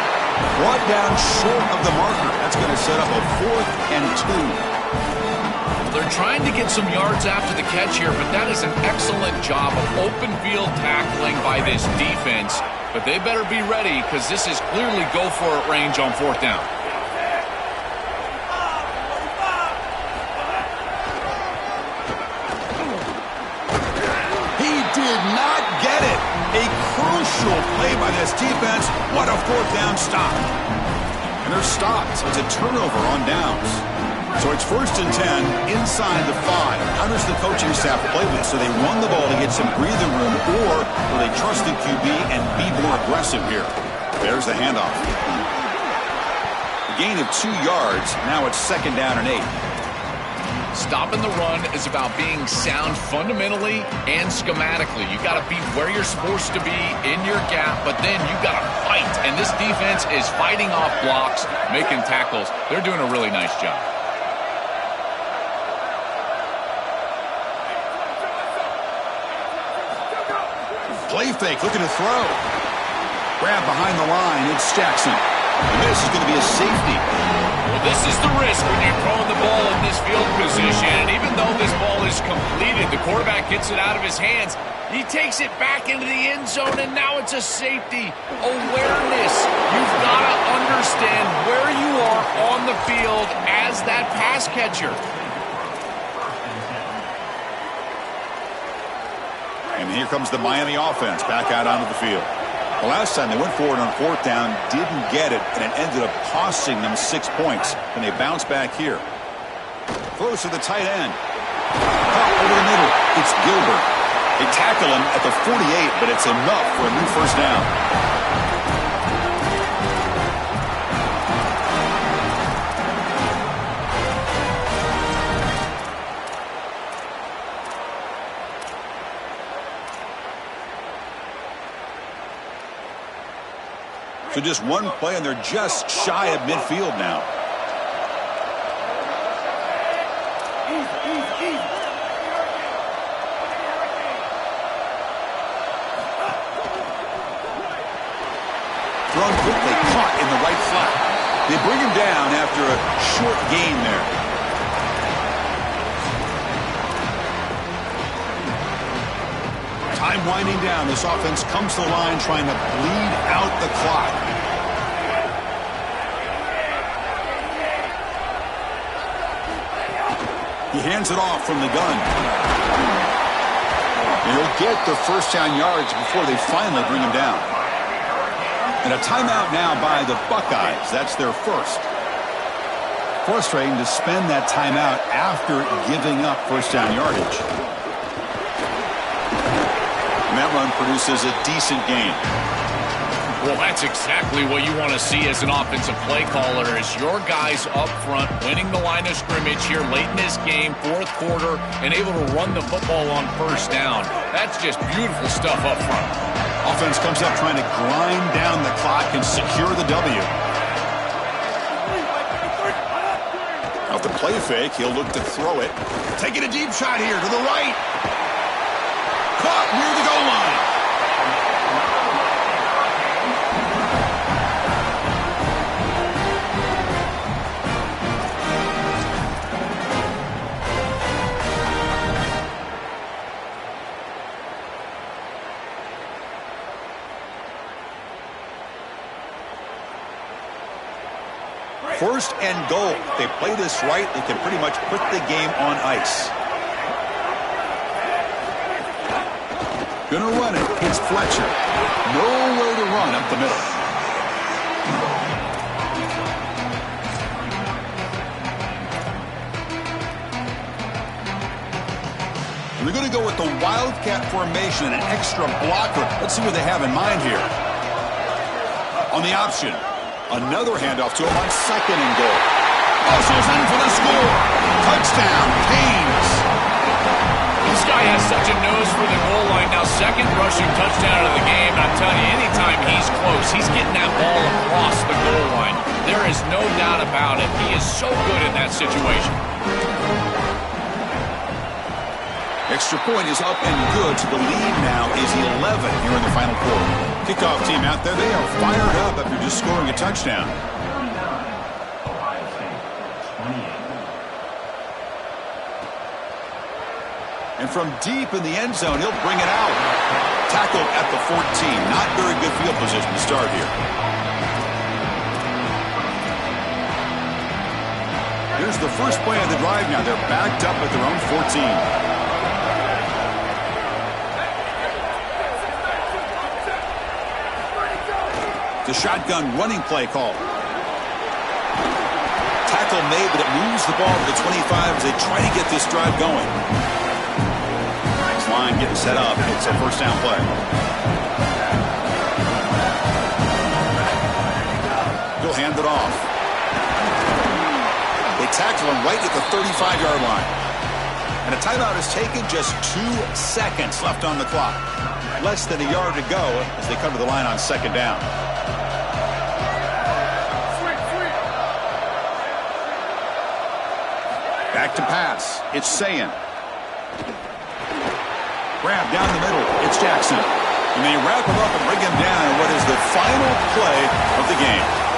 Brought down short of the marker. That's going to set up a 4th and 2. They're trying to get some yards after the catch here, but that is an excellent job of open field tackling by this defense. But they better be ready because this is clearly go-for-it range on 4th down. Did not get it. A crucial play by this defense. What a 4th down stop. And they're stopped. It's a turnover on downs. So it's 1st and 10 inside the 5. How does the coaching staff play with? So they run the ball to get some breathing room, or will they trust the QB and be more aggressive here? There's the handoff. A gain of 2 yards. Now it's 2nd down and 8. Stopping the run is about being sound fundamentally and schematically. You got to be where you're supposed to be in your gap, but then you got to fight. And this defense is fighting off blocks, making tackles. They're doing a really nice job. Play fake, looking to throw. Grab behind the line, it's Jackson. And this is going to be a safety. Well, this is the risk when you're throwing the ball in this field position. And even though this ball is completed, the quarterback gets it out of his hands. He takes it back into the end zone, and now it's a safety. Awareness. You've got to understand where you are on the field as that pass catcher. And here comes the Miami offense back out onto the field. The last time they went forward on fourth down, didn't get it, and it ended up costing them 6 points. And they bounce back here. Throws to the tight end. Caught over the middle. It's Gilbert. They tackle him at the 48, but it's enough for a new first down. So just one play, and they're just shy of midfield now. Thrown quickly, caught in the right flat. They bring him down after a short gain there. Time winding down. This offense comes to the line trying to bleed out the clock. He hands it off from the gun. And he'll get the first down yards before they finally bring him down. And a timeout now by the Buckeyes. That's their first. Frustrating to spend that timeout after giving up first down yardage. And that run produces a decent gain. Well, that's exactly what you want to see as an offensive play caller, is your guys up front winning the line of scrimmage here late in this game, fourth quarter, and able to run the football on first down. That's just beautiful stuff up front. Offense comes up trying to grind down the clock and secure the W. Out the play fake, he'll look to throw it. Taking a deep shot here to the right. Caught near the goal line. First and goal. If they play this right, they can pretty much put the game on ice. Gonna run it. It's Fletcher. Nowhere to run up the middle. And they're going to go with the Wildcat formation and an extra blocker. Let's see what they have in mind here. On the option, another handoff to him on second and goal. Marshall's in for the score. Touchdown, Canes. This guy has such a nose for the goal line. Now, second rushing touchdown of the game. And I'm telling you, anytime he's close, he's getting that ball across the goal line. There is no doubt about it. He is so good in that situation. Extra point is up and good. So the lead now is 11 here in the final quarter. Kickoff team out there. They are fired up after just scoring a touchdown. And from deep in the end zone, he'll bring it out. Tackled at the 14. Not very good field position to start here. Here's the first play of the drive now. They're backed up at their own 14. The shotgun running play call. Tackle made, but it moves the ball to the 25 as they try to get this drive going. Line getting set up. It's a first down play. He'll hand it off. They tackled him right at the 35-yard line. And a timeout is taken, just 2 seconds left on the clock. Less than a yard to go as they come to the line on second down. Back to pass. It's Sayin. Grab down the middle. It's Jackson. And they wrap him up and bring him down in what is the final play of the game.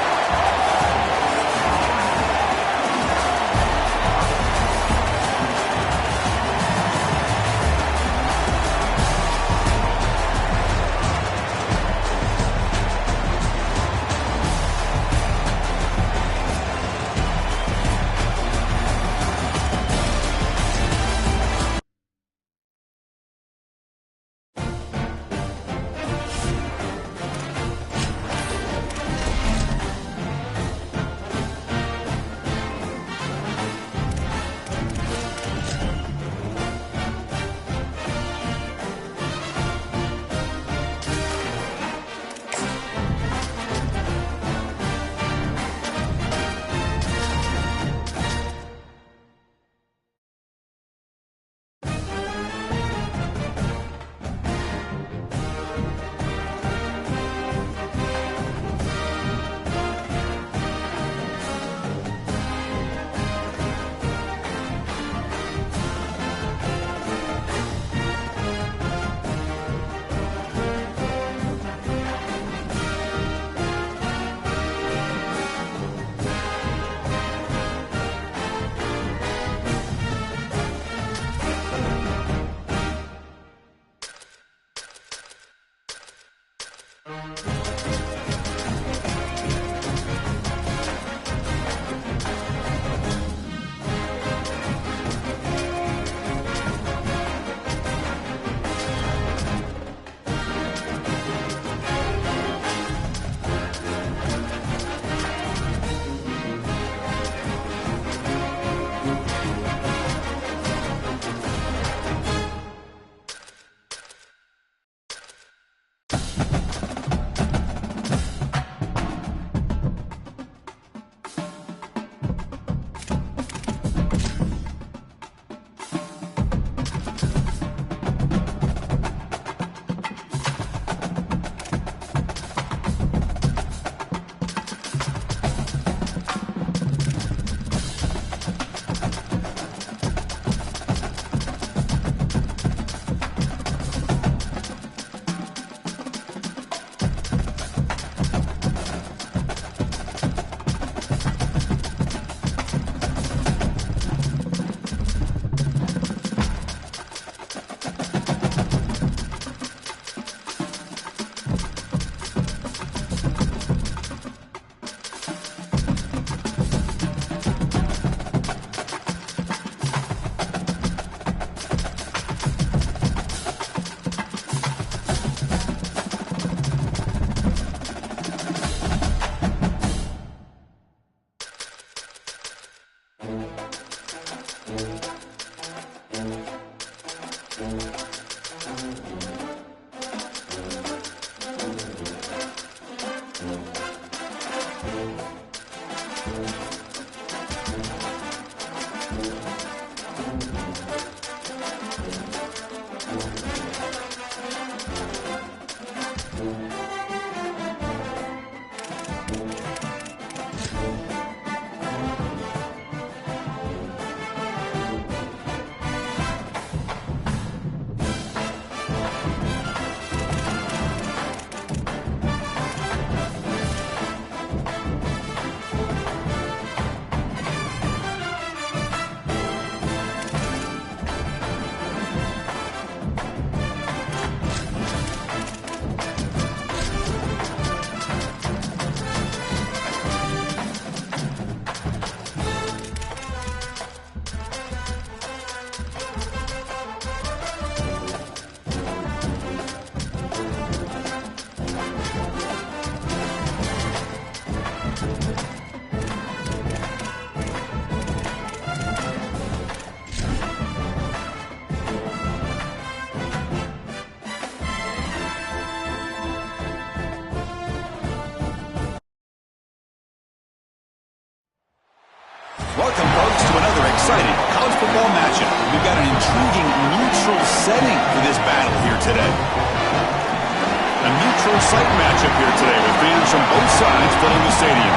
welcome, folks, to another exciting college football matchup. We've got an intriguing neutral setting for this battle here today. A neutral site matchup here today with fans from both sides filling the stadium.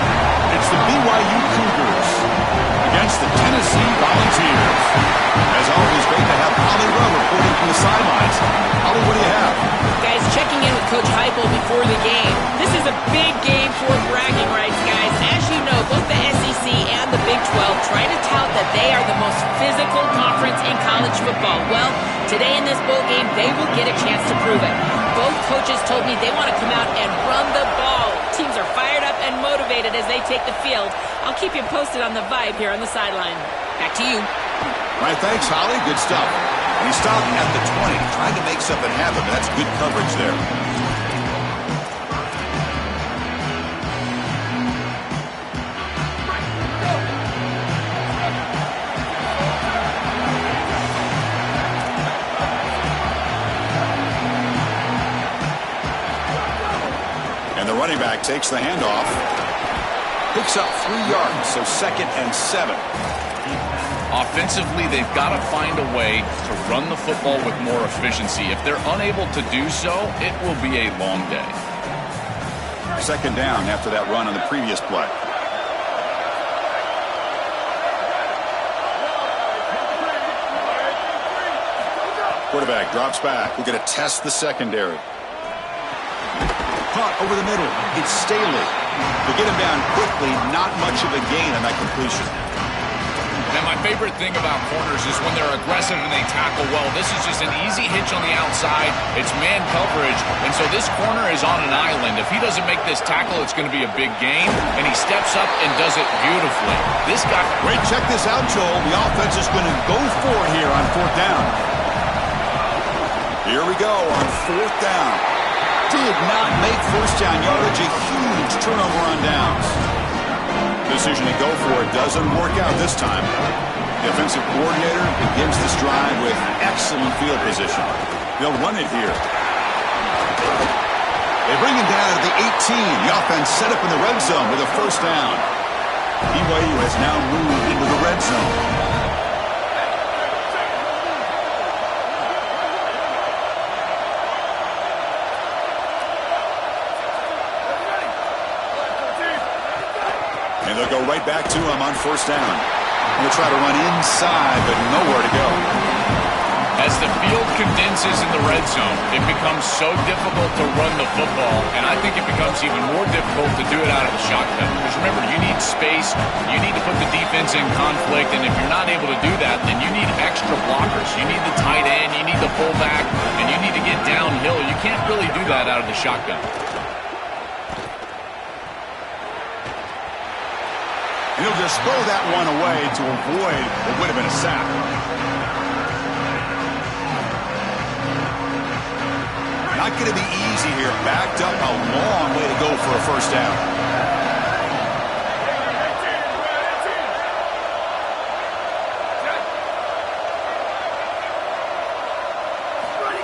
It's the BYU Cougars against the Tennessee Volunteers. As always, great to have Holly Rowe reporting from the sidelines. Holly, what do you have? Guys, checking in with Coach Heupel before the game. This is a big game for bragging rights, guys. As you know, both the SEC and the Big 12 try to tout that they are the most physical conference in college football. Well, today in this bowl game, they will get a chance to prove it. Both coaches told me they want to come out and run the ball. Teams are fired up and motivated as they take the field. I'll keep you posted on the vibe here on the sideline. Back to you. All right, thanks, Holly. Good stuff. And he stopped at the 20, trying to make something happen. That's good coverage there. And the running back takes the handoff. Picks up 3 yards, so 2nd and 7. Offensively, they've got to find a way to run the football with more efficiency. If they're unable to do so, it will be a long day. 2nd down after that run on the previous play. Quarterback drops back. We're going to test the secondary. Caught over the middle. It's Staley. They get him down quickly. Not much of a gain on that completion. And my favorite thing about corners is when they're aggressive and they tackle well. This is just an easy hitch on the outside. It's man coverage. And so this corner is on an island. If he doesn't make this tackle, it's going to be a big gain. And he steps up and does it beautifully. This guy... Wait, check this out, Joel. The offense is going to go for it here on 4th down. Here we go on 4th down. Did not make 1st down yardage. A huge turnover on downs. Decision to go for it doesn't work out this time. The offensive coordinator begins this drive with excellent field position. They'll run it here. They bring him down at the 18. The offense set up in the red zone with a 1st down. BYU has now moved into the red zone. And they'll go right back to him on 1st down. We'll try to run inside, but nowhere to go. As the field condenses in the red zone, it becomes so difficult to run the football, and I think it becomes even more difficult to do it out of the shotgun. Because remember, you need space, you need to put the defense in conflict, and if you're not able to do that, then you need extra blockers. You need the tight end, you need the fullback, and you need to get downhill. You can't really do that out of the shotgun. And he'll just throw that one away to avoid what would have been a sack. Not going to be easy here. Backed up a long way to go for a 1st down.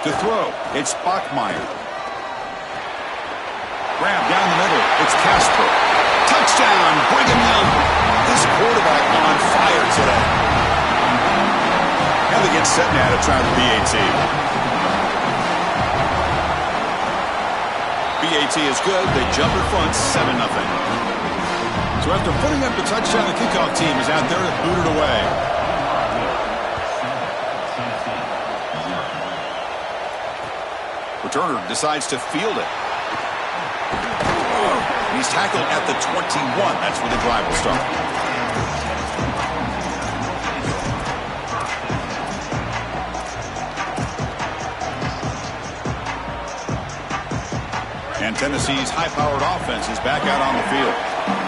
To throw, it's Bachmeyer. Grab down the middle. It's Casper. Touchdown, Brigham Young. This quarterback on fire today. Now they get set now to try the BAT. BAT is good. They jump in front, 7-0. So after putting up the touchdown, the kickoff team is out there to boot it away. Returner decides to field it. He's tackled at the 21. That's where the drive will start. And Tennessee's high-powered offense is back out on the field.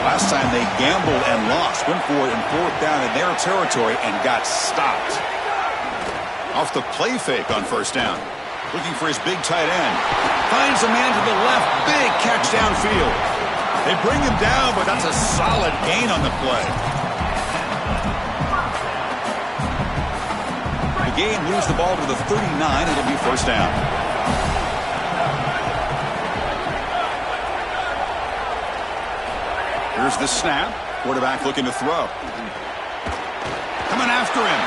Last time they gambled and lost. Went for it in 4th down in their territory and got stopped. Off the play fake on 1st down. Looking for his big tight end. Finds a man to the left. Big catch downfield. They bring him down, but that's a solid gain on the play. The game moves the ball to the 39. It'll be 1st down. Here's the snap. Quarterback looking to throw. after him.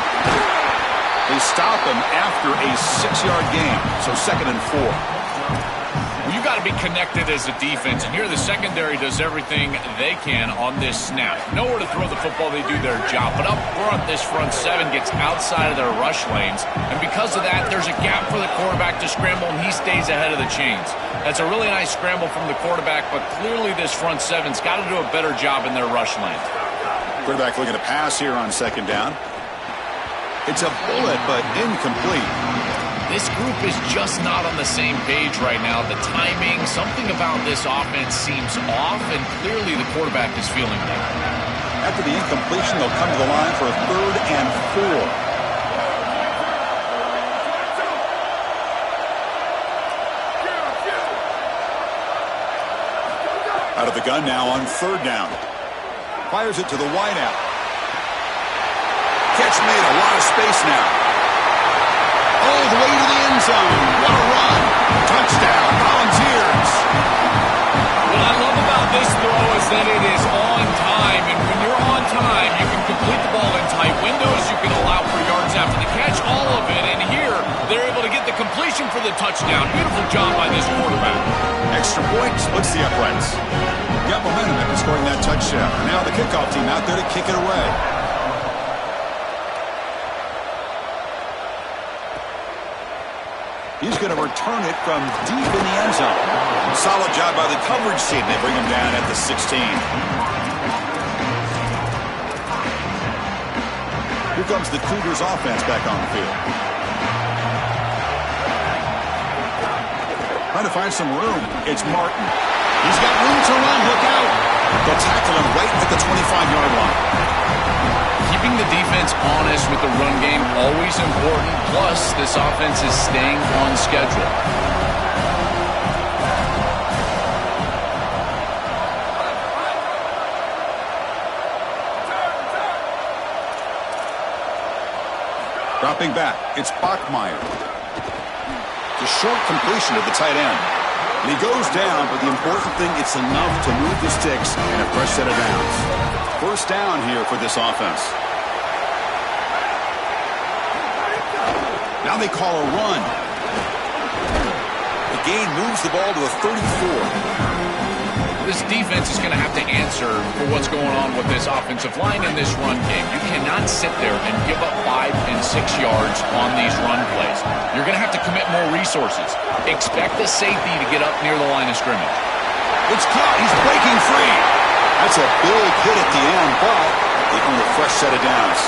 They stop him after a 6-yard gain, so 2nd and 4. Well, you got to be connected as a defense, and here the secondary does everything they can on this snap. Nowhere to throw the football, they do their job. But up front, this front 7 gets outside of their rush lanes, and because of that, there's a gap for the quarterback to scramble, and he stays ahead of the chains. That's a really nice scramble from the quarterback, but clearly this front 7's got to do a better job in their rush lanes. Quarterback looking to pass here on 2nd down. It's a bullet, but incomplete. This group is just not on the same page right now. The timing, something about this offense seems off, and clearly the quarterback is feeling that. After the incompletion, they'll come to the line for a 3rd and 4. Out of the gun now on 3rd down. Fires it to the wideout. Catch made, a lot of space now. All the way to the end zone. What a run. Touchdown, Volunteers. What I love about this throw is that it is on time, and when you're on time, you can complete the ball in tight windows. You can allow for yards after the catch, all of it, and here they're able to get the completion for the touchdown. Beautiful job by this quarterback. Extra point splits the uprights. Got momentum after scoring that touchdown. Now the kickoff team out there to kick it away. He's going to return it from deep in the end zone. Solid job by the coverage team. They bring him down at the 16. Here comes the Cougars offense back on the field. Trying to find some room. It's Martin. He's got room to run. Look out. They'll tackle him right at the 25-yard line. Keeping the defense honest with the run game, always important. Plus, this offense is staying on schedule. Dropping back, it's Bachmeier. The short completion of the tight end. And he goes down, but the important thing, it's enough to move the sticks and a fresh set of downs. 1st down here for this offense. Now they call a run. The gain moves the ball to the 34. This defense is going to have to answer for what's going on with this offensive line in this run game. You cannot sit there and give up 5 and 6 yards on these run plays. You're going to have to commit more resources. Expect the safety to get up near the line of scrimmage. It's caught. He's breaking free. That's a big hit at the end, but they earn a fresh set of downs.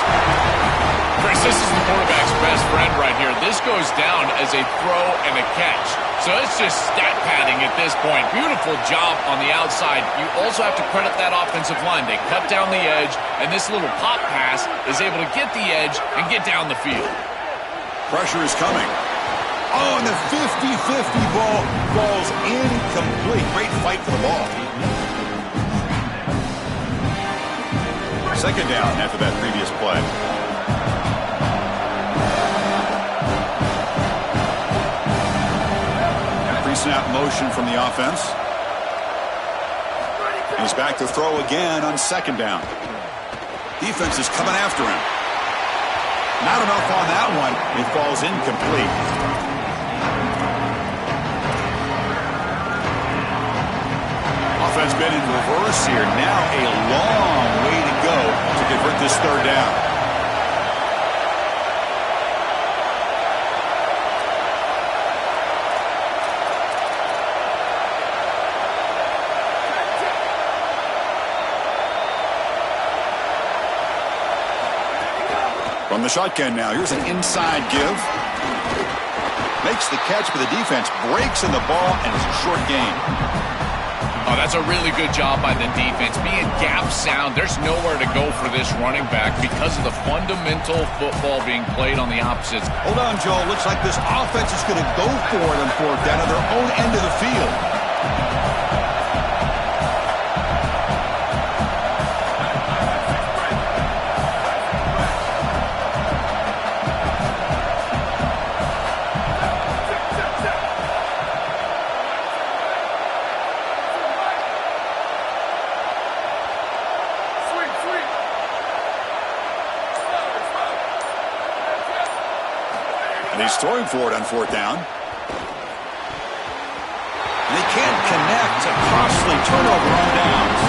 Chris, this is the quarterback's best friend right here. This goes down as a throw and a catch. So it's just stat padding at this point. Beautiful job on the outside. You also have to credit that offensive line. They cut down the edge, and this little pop pass is able to get the edge and get down the field. Pressure is coming. Oh, and the 50-50 ball falls incomplete. Great fight for the ball. 2nd down after that previous play. Pre-snap motion from the offense. He's back to throw again on 2nd down. Defense is coming after him. Not enough on that one. It falls incomplete. Offense been in reverse here. Now a long way to go to convert this 3rd down. From the shotgun now, here's an inside give. Makes the catch for the defense, breaks in the ball, and it's a short gain. Oh, that's a really good job by the defense. Being gap sound, there's nowhere to go for this running back because of the fundamental football being played on the opposites. Hold on, Joe. Looks like this offense is going to go for it on 4th down at their own end of the field. And he's throwing for it on fourth down. They can't connect. A costly turnover on downs.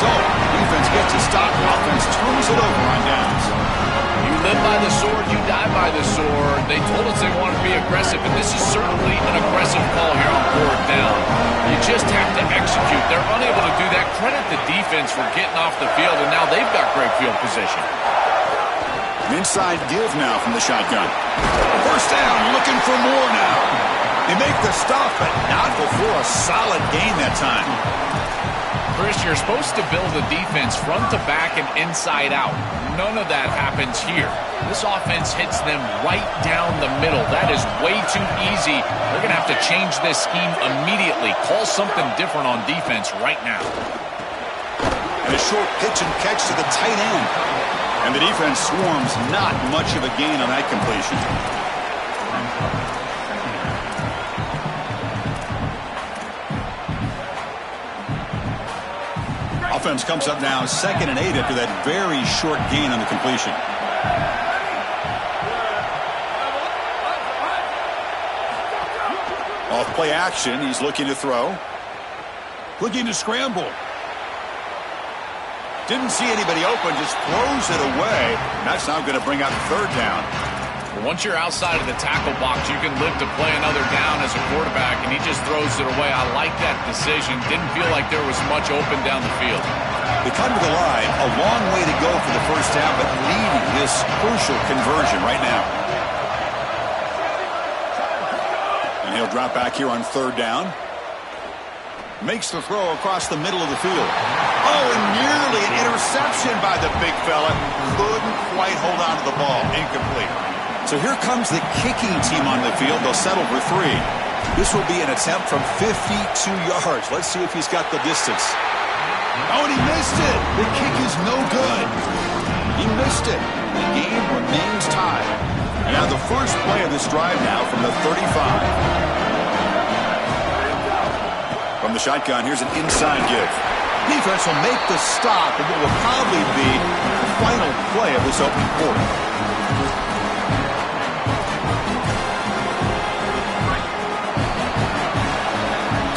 So, defense gets a stop. Offense turns it over on downs. You live by the sword, you die by the sword. They told us they want to be aggressive, and this is certainly an aggressive call here on fourth down. You just have to execute. They're unable to do that. Credit the defense for getting off the field, and now they've got great field position. An inside give now from the shotgun. First down, looking for more now. They make the stop, but not before a solid gain that time. Chris, you're supposed to build a defense front to back and inside out. None of that happens here. This offense hits them right down the middle. That is way too easy. They're going to have to change this scheme immediately. Call something different on defense right now. And a short pitch and catch to the tight end. And the defense swarms. Not much of a gain on that completion. Offense comes up now 2nd and 8 after that very short gain on the completion. Off play action, he's looking to throw. Looking to scramble. Didn't see anybody open, just throws it away. That's now going to bring out third down. Once you're outside of the tackle box, you can live to play another down as a quarterback, and he just throws it away. I like that decision. Didn't feel like there was much open down the field. They come to the line, a long way to go for the first down, but needing this crucial conversion right now. And he'll drop back here on third down. Makes the throw across the middle of the field. Oh, and nearly an interception by the big fella. Couldn't quite hold on to the ball. Incomplete. So here comes the kicking team on the field. They'll settle for 3. This will be an attempt from 52 yards. Let's see if he's got the distance. Oh, and he missed it. The kick is no good. He missed it. The game remains tied. And now the first play of this drive now from the 35. From the shotgun, here's an inside give. Defense will make the stop in what will probably be the final play of this opening quarter.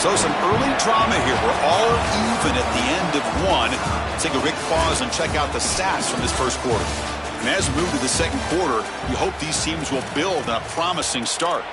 So some early drama here. We're all even at the end of one. Let's take a quick pause and check out the stats from this first quarter. And as we move to the second quarter, you hope these teams will build on a promising start.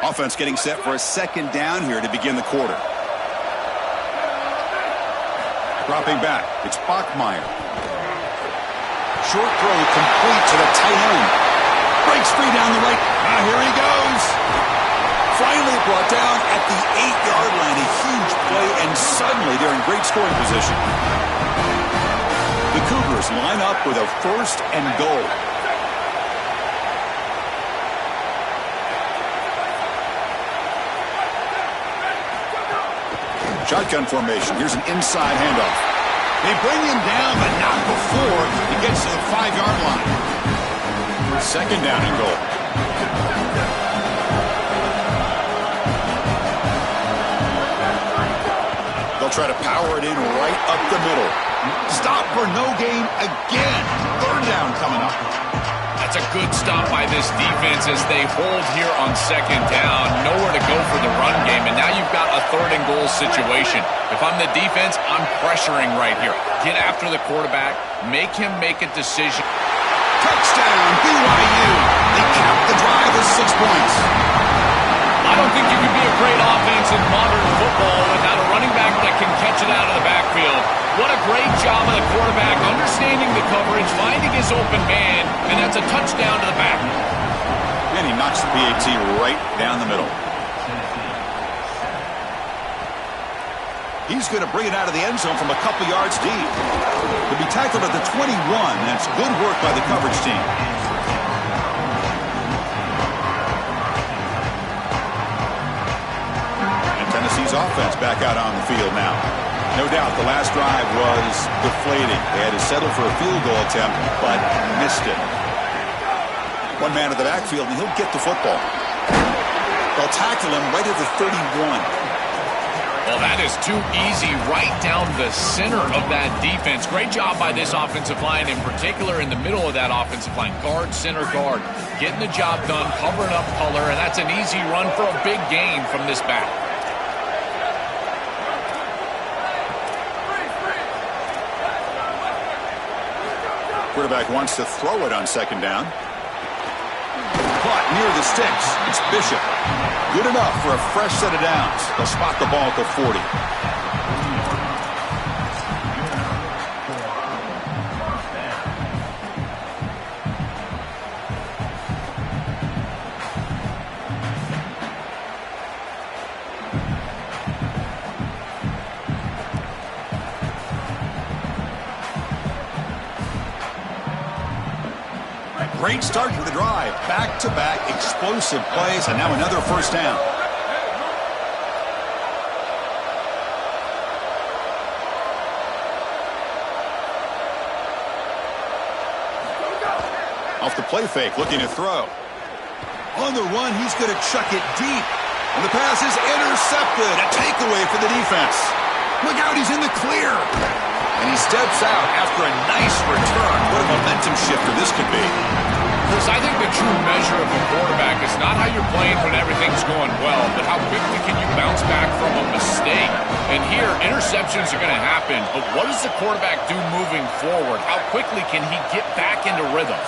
Offense getting set for a second down here to begin the quarter. Dropping back, it's Bachmeier. Short throw complete to the tight end. Breaks free down the right. Here he goes. Finally brought down at the 8-yard line. A huge play, and suddenly they're in great scoring position. The Cougars line up with a 1st and goal. Shotgun formation. Here's an inside handoff. They bring him down, but not before he gets to the 5-yard line. 2nd down and goal. They'll try to power it in right up the middle. Stop for no gain again. 3rd down coming up. That's a good stop by this defense as they hold here on 2nd down. Nowhere to go for the run game, and now you've got a 3rd and goal situation. If I'm the defense, I'm pressuring right here. Get after the quarterback. Make him make a decision. Touchdown, BYU. They cap the drive with 6 points. I don't think you can be a great offense in modern football without a running back that can catch it out of the backfield. What a great job of the quarterback understanding the coverage, finding his open man, and that's a touchdown to the back. And he knocks the PAT right down the middle. He's going to bring it out of the end zone from a couple yards deep. He'll be tackled at the 21. That's good work by the coverage team. Tennessee's offense back out on the field now. No doubt the last drive was deflating. They had to settle for a field goal attempt, but missed it. One man in the backfield, and he'll get the football. They'll tackle him right at the 31. Well, that is too easy right down the center of that defense. Great job by this offensive line, in particular in the middle of that offensive line. Guard, center, guard. Getting the job done, covering up color, and that's an easy run for a big gain from this back. Quarterback wants to throw it on 2nd down. Caught near the sticks. It's Bishop. Good enough for a fresh set of downs. They'll spot the ball at the 40. Great start to the drive. Back-to-back explosive plays, and now another 1st down. Off the play fake, looking to throw. On the run, he's going to chuck it deep. And the pass is intercepted. A takeaway for the defense. Look out, he's in the clear. And he steps out after a nice return. What a momentum shifter this could be. Chris, I think the true measure of a quarterback is not how you're playing when everything's going well, but how quickly can you bounce back from a mistake. And here, interceptions are going to happen, but what does the quarterback do moving forward? How quickly can he get back into rhythm?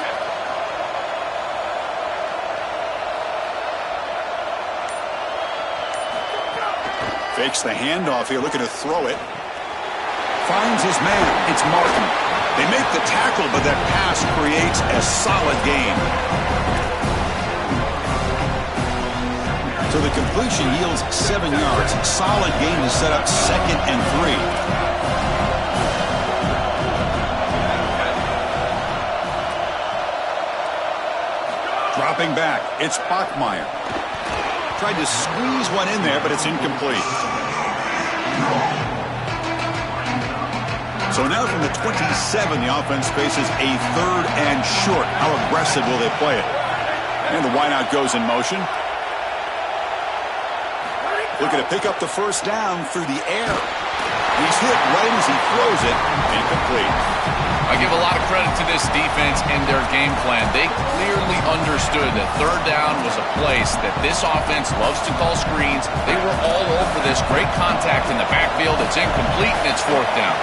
Fakes the handoff here, looking to throw it. Finds his man. It's Martin. They make the tackle, but that pass creates a solid gain. So the completion yields 7 yards. Solid gain to set up 2nd and 3. Dropping back, it's Bachmeier. Tried to squeeze one in there, but it's incomplete. So now from the 27, the offense faces a 3rd and short. How aggressive will they play it? And the wideout goes in motion. Looking to pick up the 1st down through the air. He's hit right as he throws it. Incomplete. I give a lot of credit to this defense and their game plan. They clearly understood that 3rd down was a place that this offense loves to call screens. They were all over this. Great contact in the backfield. It's incomplete, and it's 4th down.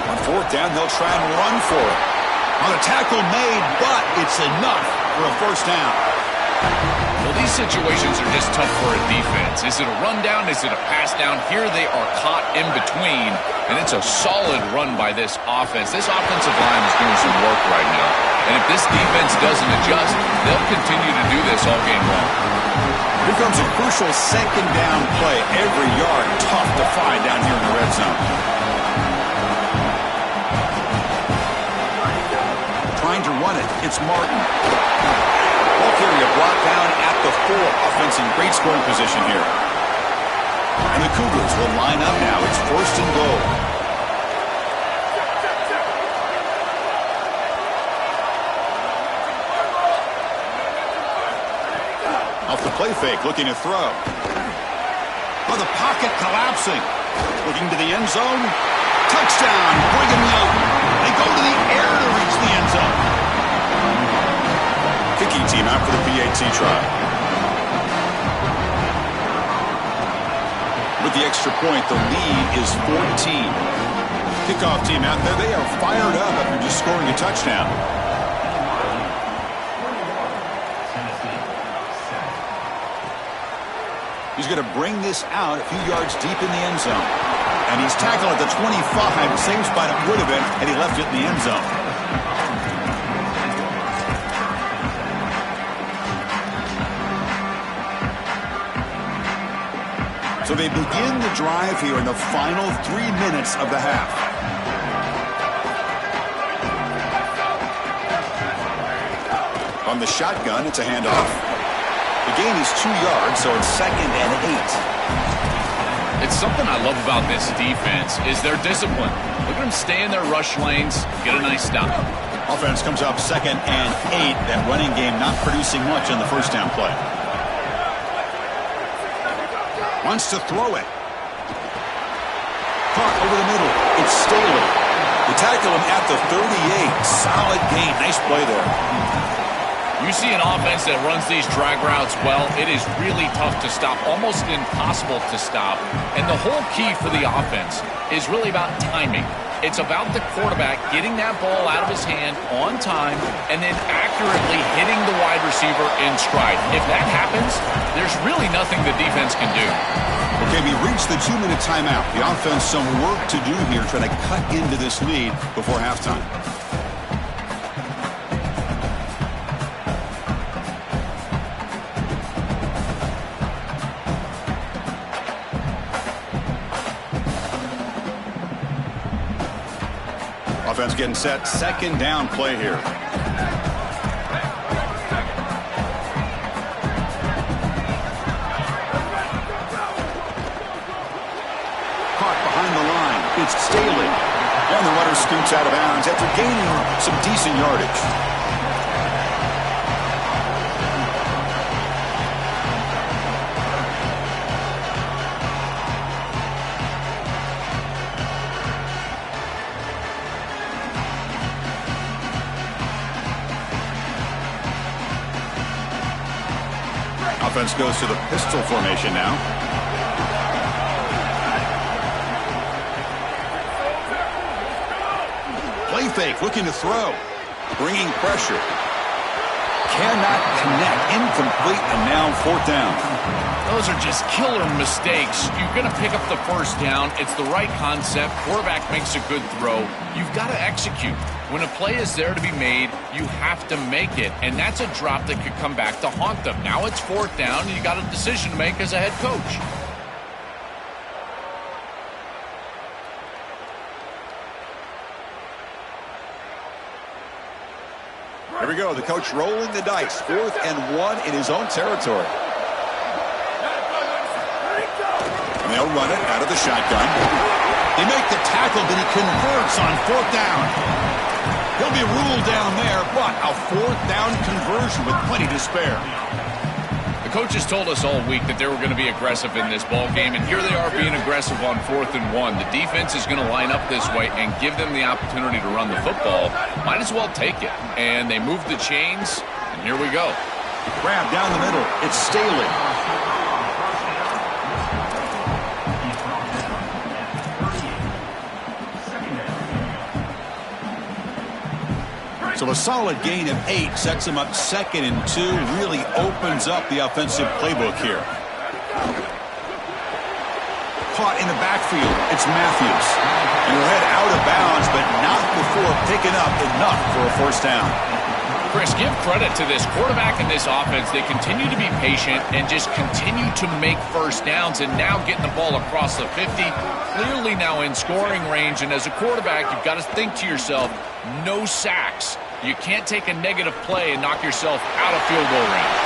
On 4th down, they'll try and run for it. On the tackle made, but it's enough for a first down. Well, these situations are just tough for a defense. Is it a rundown? Is it a pass down? Here they are caught in between, and it's a solid run by this offense. This offensive line is doing some work right now. And if this defense doesn't adjust, they'll continue to do this all game long. Here comes a crucial second down play. Every yard tough to find down here in the red zone. Trying to run it. It's Martin. Ball carrier brought down at the 4. Offense in great scoring position here. And the Cougars will line up now. It's first and goal. Off the play fake, looking to throw. Oh, the pocket collapsing. Looking to the end zone. Touchdown, Brigham Young. They go to the air to reach the end zone. Kicking team out for the PAT try. With the extra point, the lead is 14. Kickoff team out there. They are fired up after just scoring a touchdown. He's going to bring this out a few yards deep in the end zone. And he's tackled at the 25, same spot it would have been had he left it in the end zone. So they begin the drive here in the final 3 minutes of the half. On the shotgun, it's a handoff. The gain is 2 yards, so it's 2nd and 8. It's something I love about this defense is their discipline. Look at them stay in their rush lanes, get a nice stop. Offense comes up 2nd and 8. That running game not producing much on the first down play. Wants to throw it. Caught over the middle. It's Staley. They tackle him at the 38. Solid gain. Nice play there. You see an offense that runs these drag routes well, it is really tough to stop, almost impossible to stop. And the whole key for the offense is really about timing. It's about the quarterback getting that ball out of his hand on time and then accurately hitting the wide receiver in stride. If that happens, there's really nothing the defense can do. Okay, we reached the 2-minute timeout. The offense some work to do here, trying to cut into this lead before halftime. Offense getting set. 2nd down play here. Caught behind the line. It's Staley. And the runner scoots out of bounds after gaining some decent yardage. Offense goes to the pistol formation now. Play fake, looking to throw. Bringing pressure. Cannot connect. Incomplete, and now 4th down. Those are just killer mistakes. You're going to pick up the first down. It's the right concept. Quarterback makes a good throw. You've got to execute. When a play is there to be made, you have to make it. And that's a drop that could come back to haunt them. Now it's 4th down, and you got a decision to make as a head coach. Here we go. The coach rolling the dice. 4th and 1 in his own territory. And they'll run it out of the shotgun. They make the tackle, but he converts on 4th down. He'll be ruled down there, but a 4th down conversion with plenty to spare. The coaches told us all week that they were going to be aggressive in this ball game, and here they are being aggressive on 4th and 1. The defense is going to line up this way and give them the opportunity to run the football. Might as well take it. And they move the chains, and here we go. Grab down the middle. It's Staley. So a solid gain of 8 sets him up 2nd and 2. Really opens up the offensive playbook here. Caught in the backfield. It's Matthews. And he'll head out of bounds, but not before picking up enough for a first down. Chris, give credit to this quarterback and this offense. They continue to be patient and just continue to make first downs, and now getting the ball across the 50, clearly now in scoring range. And as a quarterback, you've got to think to yourself, no sacks. You can't take a negative play and knock yourself out of field goal range.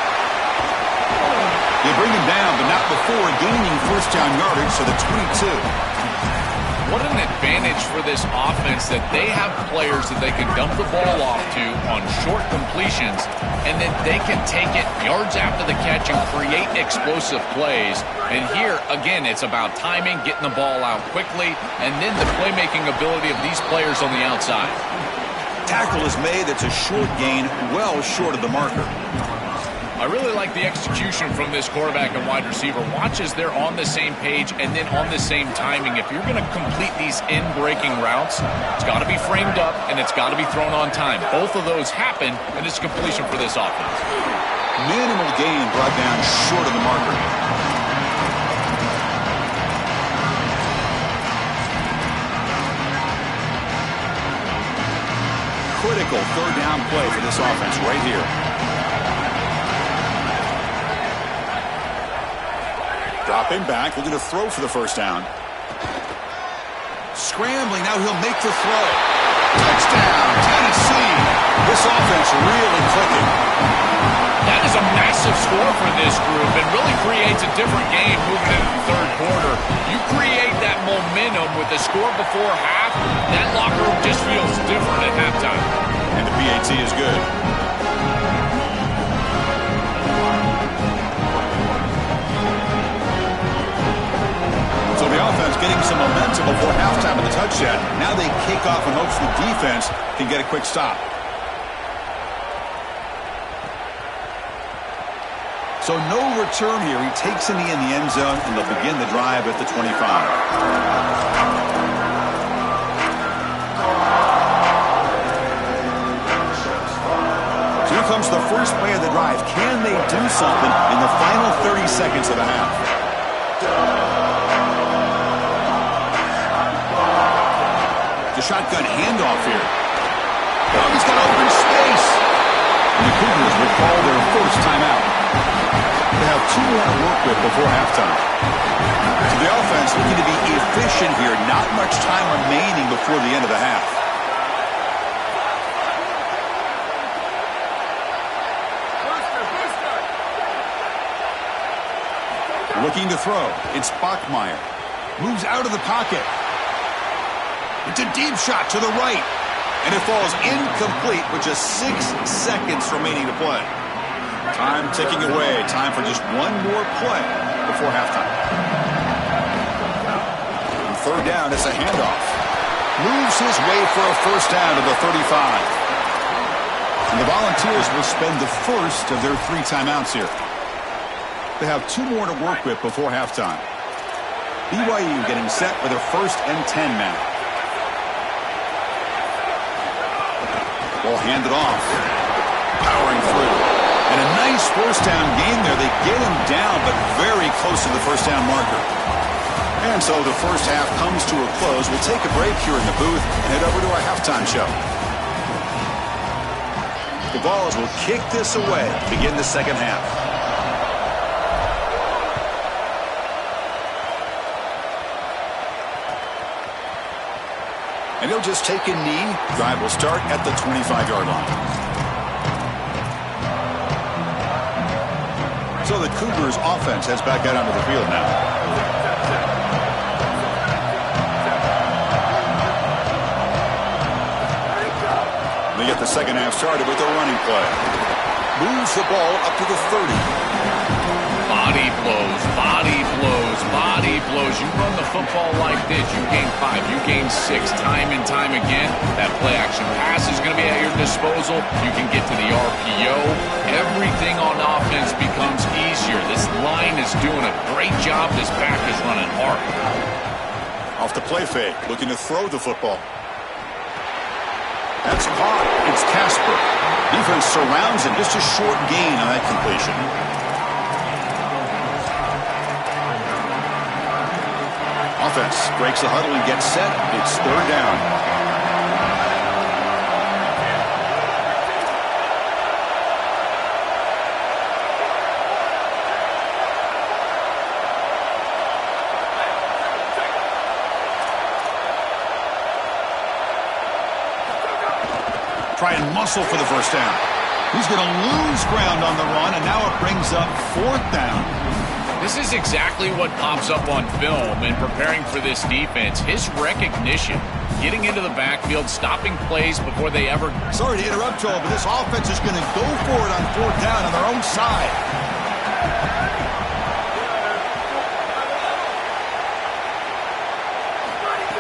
They bring him down, but not before gaining first down yardage to the 22. What an advantage for this offense that they have players that they can dump the ball off to on short completions, and then they can take it yards after the catch and create explosive plays. And here, again, it's about timing, getting the ball out quickly, and then the playmaking ability of these players on the outside. Tackle is made. That's a short gain, well short of the marker. I really like the execution from this quarterback and wide receiver. Watch as they're on the same page and then on the same timing. If you're going to complete these in-breaking routes, it's got to be framed up and it's got to be thrown on time. Both of those happen, and it's completion for this offense. Minimal gain brought down short of the marker. Critical third down play for this offense right here. Dropping back, looking to throw for the first down. Scrambling, now he'll make the throw. Touchdown, Tennessee. This offense really clicking. That is a massive score for this group and really creates a different game moving into the third quarter. You create that momentum with the score before half, that locker room just feels different at halftime. And the PAT is good. So the offense getting some momentum before halftime with the touchdown. Now they kick off in hopes the defense can get a quick stop. So no return here. He takes in the end zone, and they'll begin the drive at the 25. So here comes the first play of the drive. Can they do something in the final 30 seconds of the half? The shotgun handoff here. Oh, he's got open space. And the Cougars will call their first timeout. They have 2 more to work with before halftime. So the offense looking to be efficient here. Not much time remaining before the end of the half. Looking to throw. It's Bachmeier. Moves out of the pocket. It's a deep shot to the right. And it falls incomplete with just 6 seconds remaining to play. Time ticking away. Time for just one more play before halftime. And third down, it's a handoff. Moves his way for a first down to the 35. And the Volunteers will spend the first of their 3 timeouts here. They have 2 more to work with before halftime. BYU getting set for their 1st and 10 now. Ball handed off. Powering through. And a nice first down gain there. They get him down, but very close to the first down marker. And so the first half comes to a close. We'll take a break here in the booth and head over to our halftime show. The Vols will kick this away to begin the second half. And he'll just take a knee. Drive will start at the 25-yard line. So the Cougars offense heads back out onto the field now. They get the second half started with a running play. Moves the ball up to the 30. Body blows, body blows, body blows. You run the football like this, you gain 5, you gain 6 time and time again. That play action pass is going to be at your disposal. You can get to the RPO. Everything on offense becomes easier. This line is doing a great job. This back is running hard. Off the play fake, looking to throw the football. That's caught. It's Casper. Defense surrounds him. Just a short gain on that completion. Offense breaks the huddle and gets set. It's third down. Try and muscle for the first down. He's going to lose ground on the run, and now it brings up fourth down. This is exactly what pops up on film in preparing for this defense. His recognition, getting into the backfield, stopping plays before they ever... Sorry to interrupt, Joel, but this offense is going to go for it on fourth down on their own side.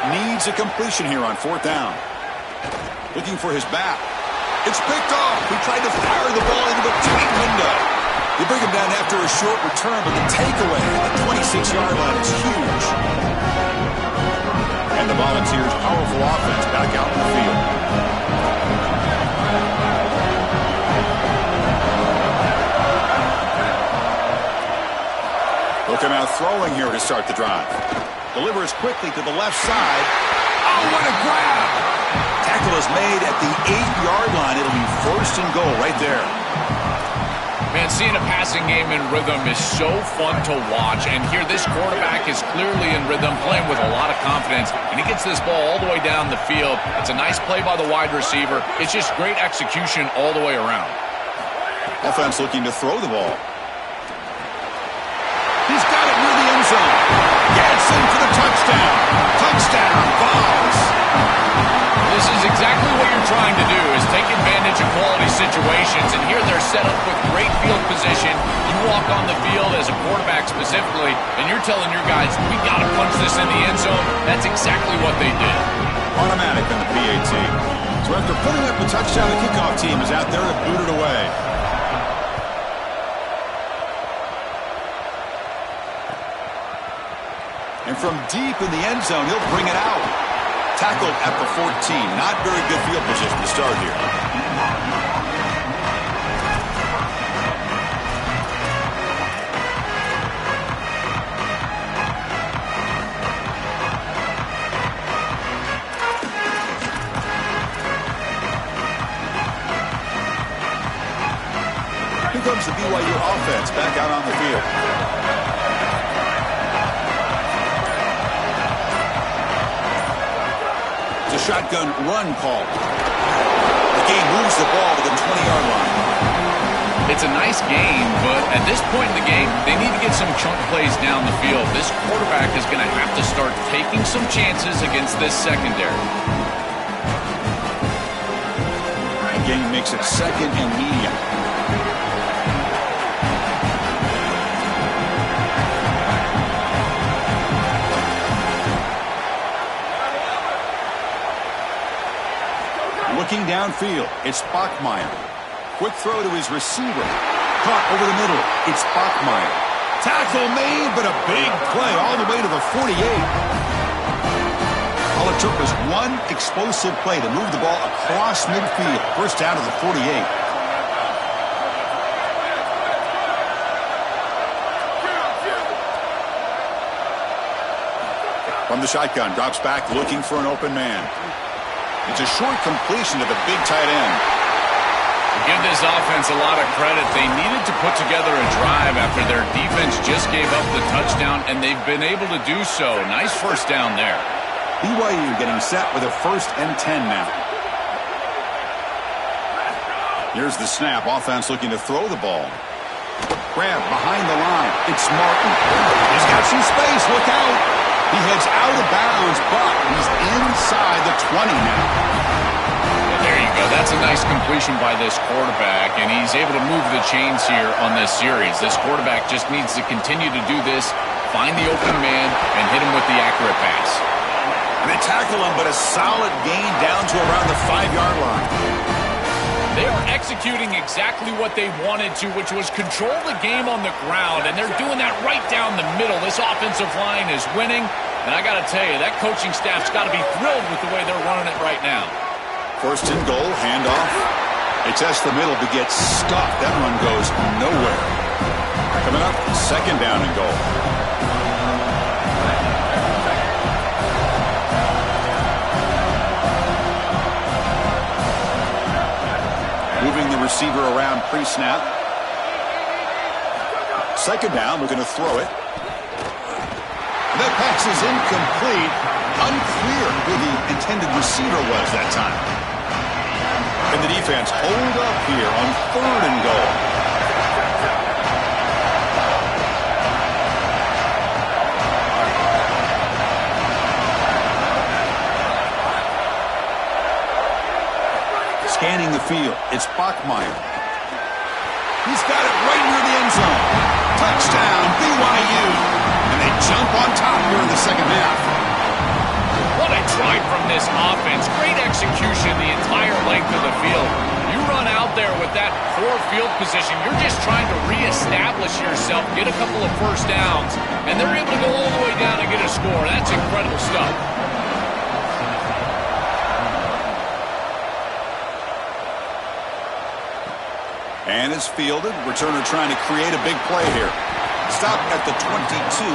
Needs a completion here on fourth down. Looking for his back. It's picked off. He tried to fire the ball into the tight window. They bring him down after a short return, but the takeaway at the 26-yard line is huge. And the Volunteers' powerful offense back out in the field. Looking out throwing here to start the drive. Delivers quickly to the left side. Oh, what a grab! Tackle is made at the 8-yard line. It'll be first and goal right there. Man, seeing a passing game in rhythm is so fun to watch. And here, this quarterback is clearly in rhythm, playing with a lot of confidence. And he gets this ball all the way down the field. It's a nice play by the wide receiver. It's just great execution all the way around. Offense looking to throw the ball. He's got it near the end zone. Gets in for the touchdown. Touchdown, Vols. This is exactly what you're trying to do, is take advantage of quality situations. And here they're set up with great field position. You walk on the field as a quarterback specifically, and you're telling your guys, we got to punch this in the end zone. That's exactly what they did. Automatic on the PAT. So after putting up the touchdown, the kickoff team is out there to boot it away. And from deep in the end zone, he'll bring it out. Tackled at the 14. Not very good field position to start here. Here comes the BYU offense back out on the field. A shotgun run call. The game moves the ball to the 20-yard line. It's a nice game, but at this point in the game, they need to get some chunk plays down the field. This quarterback is going to have to start taking some chances against this secondary. The game makes it second and medium. Looking downfield, it's Bachmeier. Quick throw to his receiver. Caught over the middle, it's Bachmeier. Tackle made, but a big play all the way to the 48. All it took was one explosive play to move the ball across midfield. First down to the 48. From the shotgun, drops back looking for an open man. It's a short completion to the big tight end. Give this offense a lot of credit. They needed to put together a drive after their defense just gave up the touchdown, and they've been able to do so. Nice first down there. BYU getting set with a 1st and 10 now. Here's the snap. Offense looking to throw the ball. Grab behind the line. It's Martin. He's got some space. Look out. He heads out of bounds, but he's inside the 20 now. There you go. That's a nice completion by this quarterback, and he's able to move the chains here on this series. This quarterback just needs to continue to do this, find the open man, and hit him with the accurate pass. And they tackle him, but a solid gain down to around the 5-yard line. They are executing exactly what they wanted to, which was control the game on the ground, and they're doing that right down the middle. This offensive line is winning, and I got to tell you, that coaching staff's got to be thrilled with the way they're running it right now. First and goal, handoff. They test the middle but get stuffed. That run goes nowhere. Coming up, second down and goal. Moving the receiver around pre-snap. Second down, we're going to throw it. That pass is incomplete. Unclear who the intended receiver was that time. And the defense hold up here on third and goal. Scanning the field, it's Bachmeier. He's got it right near the end zone. Touchdown, BYU. And they jump on top here in the second half. What a drive from this offense. Great execution the entire length of the field. You run out there with that poor field position. You're just trying to reestablish yourself, get a couple of first downs, and they're able to go all the way down and get a score. That's incredible stuff. And it's fielded. Returner trying to create a big play here. Stop at the 22.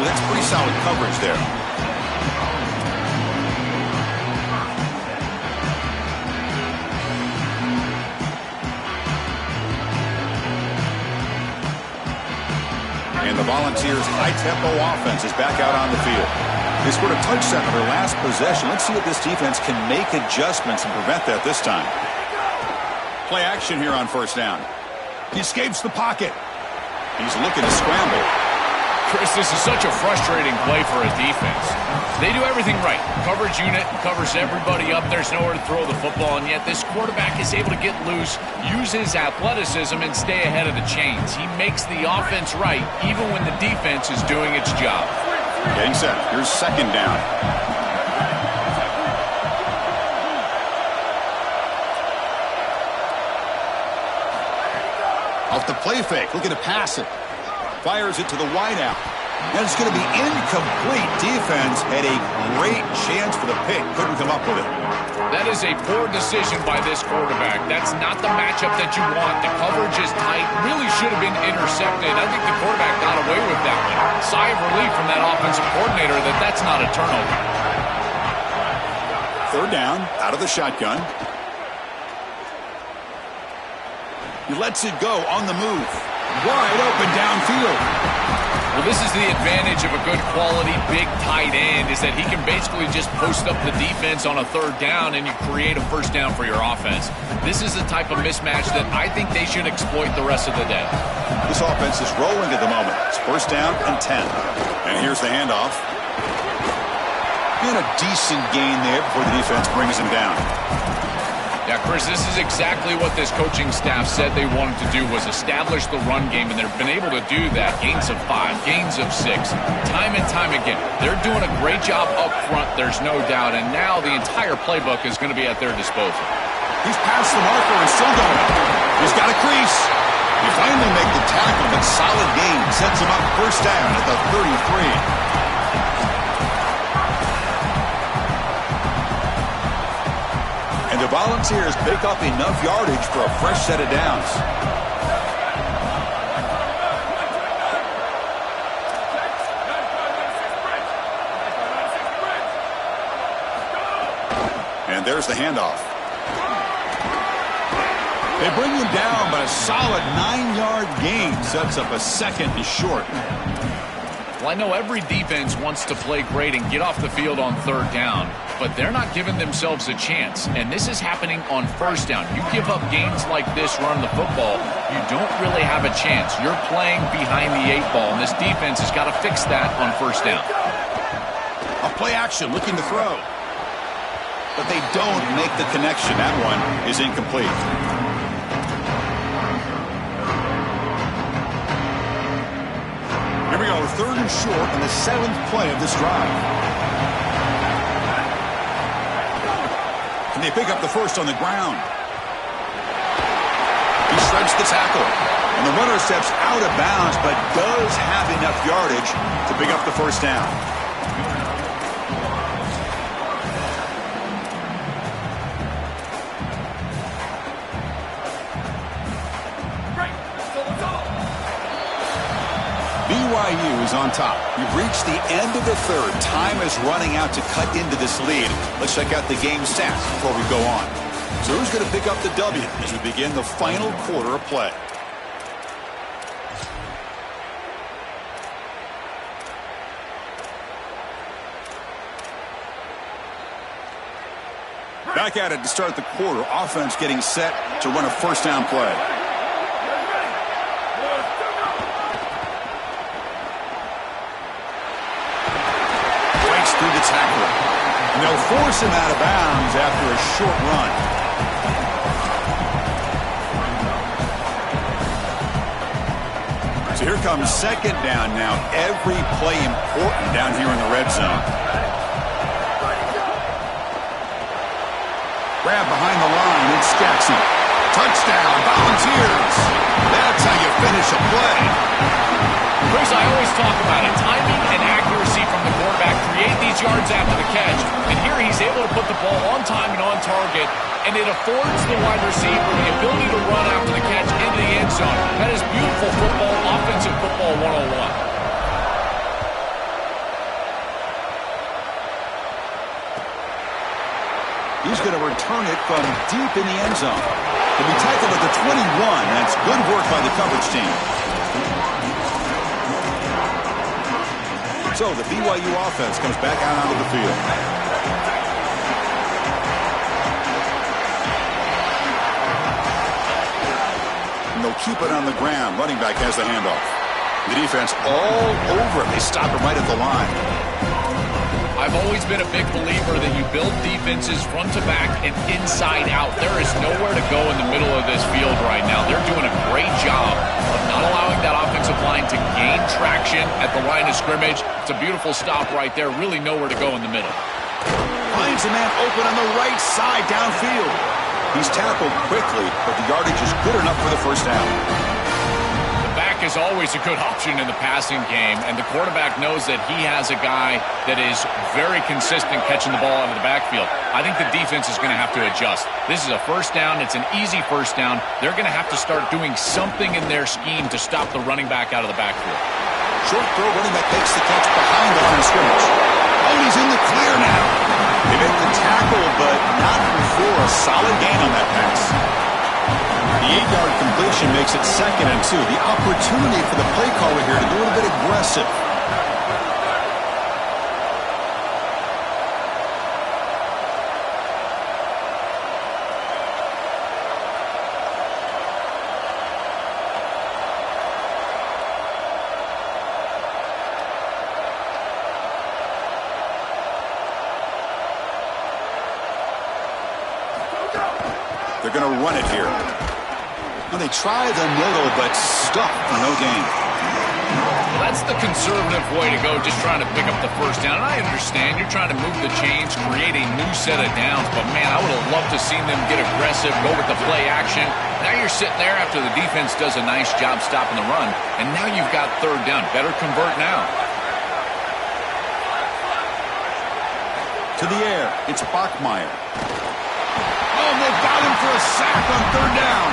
That's pretty solid coverage there. And the Volunteers' high-tempo offense is back out on the field. They scored a touchdown on their last possession. Let's see if this defense can make adjustments and prevent that this time. Play action here on first down. He escapes the pocket. He's looking to scramble. Chris, this is such a frustrating play for a defense. They do everything right. Coverage unit covers everybody up. There's nowhere to throw the football, and yet this quarterback is able to get loose, use his athleticism, and stay ahead of the chains. He makes the offense right, even when the defense is doing its job. Getting set. Here's second down. Off the play fake, looking to pass it. Fires it to the wideout. And it's going to be incomplete. Defense had a great chance for the pick. Couldn't come up with it. That is a poor decision by this quarterback. That's not the matchup that you want. The coverage is tight. Really should have been intercepted. I think the quarterback got away with that one. Sigh of relief from that offensive coordinator that that's not a turnover. Third down, out of the shotgun. He lets it go on the move. Wide open downfield. Well, this is the advantage of a good quality big tight end, is that he can basically just post up the defense on a third down and you create a first down for your offense. This is the type of mismatch that I think they should exploit the rest of the day. This offense is rolling at the moment. It's first down and 10. And here's the handoff. And a decent gain there before the defense brings him down. Yeah, Chris, this is exactly what this coaching staff said they wanted to do, was establish the run game, and they've been able to do that. Gains of 5, gains of 6, time and time again. They're doing a great job up front, there's no doubt, and now the entire playbook is going to be at their disposal. He's past the marker and still going. He's got a crease. He finally makes the tackle, but solid gain sets him up first down at the 33. The Volunteers pick up enough yardage for a fresh set of downs. And there's the handoff. They bring him down, but a solid 9-yard gain sets up a second and short. Well, I know every defense wants to play great and get off the field on third down, but they're not giving themselves a chance, and this is happening on first down. You give up gains like this running the football, you don't really have a chance. You're playing behind the 8 ball, and this defense has got to fix that on first down. A play action, looking to throw. But they don't make the connection. That one is incomplete. Here we go, third and short on the 7th play of this drive. Can they pick up the first on the ground? He shreds the tackle. And the runner steps out of bounds, but does have enough yardage to pick up the first down. BYU is on top. We've reached the end of the third. Time is running out to cut into this lead. Let's check out the game stats before we go on. So who's going to pick up the W as we begin the final quarter of play? Back at it to start the quarter. Offense getting set to run a first down play. Breaks through the tackler. And they'll force him out of bounds after a short run. So here comes second down now. Every play important down here in the red zone. Grab behind the line. It's Jackson. Touchdown. Volunteers. That's how you finish a play. Chris, I always talk about it. Timing and accuracy from the quarterback create these yards after the catch. And here he's able to put the ball on time and on target. And it affords the wide receiver the ability to run after the catch into the end zone. That is beautiful football, offensive football 101. He's going to return it from deep in the end zone. He'll be tackled at the 21. That's good work by the coverage team. So the BYU offense comes back out onto the field. And they'll keep it on the ground. Running back has the handoff. The defense all over it. They stop it right at the line. I've always been a big believer that you build defenses front to back and inside out. There is nowhere to go in the middle of this field right now. They're doing a great job of not allowing that offensive line to gain traction at the line of scrimmage. It's a beautiful stop right there. Really nowhere to go in the middle. Finds a man open on the right side downfield. He's tackled quickly, but the yardage is good enough for the first down. Is always a good option in the passing game, and the quarterback knows that he has a guy that is very consistent catching the ball out of the backfield. I think the defense is going to have to adjust. This is a first down. It's an easy first down. They're going to have to start doing something in their scheme to stop the running back out of the backfield. Short throw, running back makes the catch behind the line of scrimmage. Oh, he's in the clear now. They make the tackle, but not before a solid gain on that pass. The 8-yard completion makes it 2nd and 2. The opportunity for the play caller here to be a little bit aggressive. They're going to run it here. Well, they try the middle, but stuck for no gain. Well, that's the conservative way to go, just trying to pick up the first down. And I understand you're trying to move the chains, create a new set of downs. But, man, I would have loved to seen them get aggressive, go with the play action. Now you're sitting there after the defense does a nice job stopping the run. And now you've got third down. Better convert now. To the air. It's Bachmeier. Oh, they've got him for a sack on third down.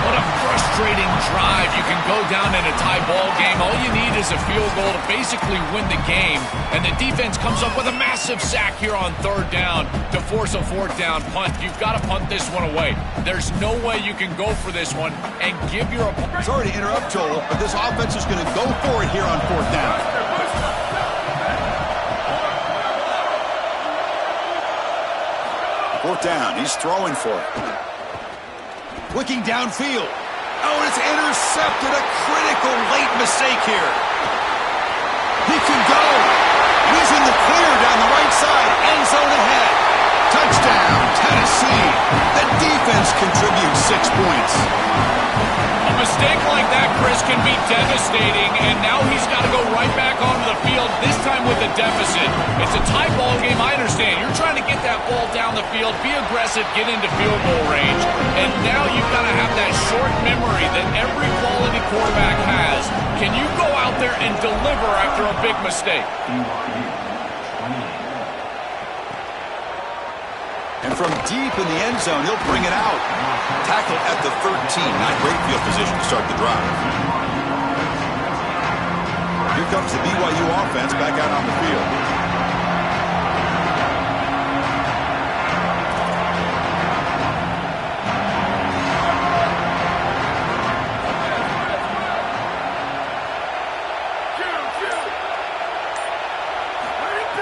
What a frustrating drive. You can go down in a tie ball game. All you need is a field goal to basically win the game. And the defense comes up with a massive sack here on third down to force a fourth down punt. You've got to punt this one away. There's no way you can go for this one and give your opponent. Sorry to interrupt, Joel, but this offense is going to go for it here on fourth down. Fourth down. He's throwing for it. Looking downfield. Oh, it's intercepted. A critical late mistake here. He can go. He's in the clear down the right side. End zone ahead. Touchdown, Tennessee. The defense contributes 6 points. A mistake like that, Chris, can be devastating, and now he's got to go right back onto the field, this time with a deficit. It's a tie ball game, I understand. You're trying to get that ball down the field, be aggressive, get into field goal range, and now you've got to have that short memory that every quality quarterback has. Can you go out there and deliver after a big mistake? And from deep in the end zone, he'll bring it out. Tackle at the 13. Not great field position to start the drive. Here comes the BYU offense back out on the field.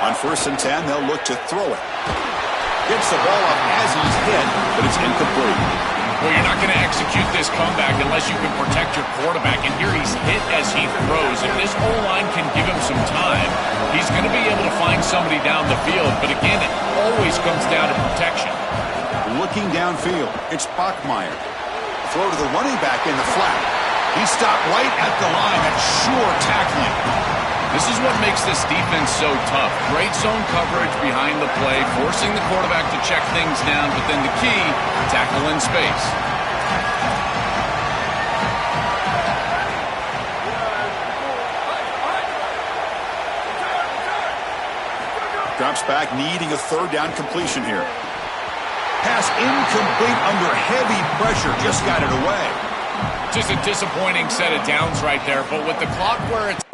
On 1st and 10, they'll look to throw it. Gets the ball up as he's hit, but it's incomplete. Well, you're not going to execute this comeback unless you can protect your quarterback. And here he's hit as he throws. If this O-line can give him some time, he's going to be able to find somebody down the field. But again, it always comes down to protection. Looking downfield, it's Bachmeier. Throw to the running back in the flat. He stopped right at the line. That's sure tackling. This is what makes this defense so tough. Great zone coverage behind the play, forcing the quarterback to check things down, but then the key, tackle in space. Drops back, needing a 3rd down completion here. Pass incomplete under heavy pressure, just got it away. Just a disappointing set of downs right there, but with the clock where it's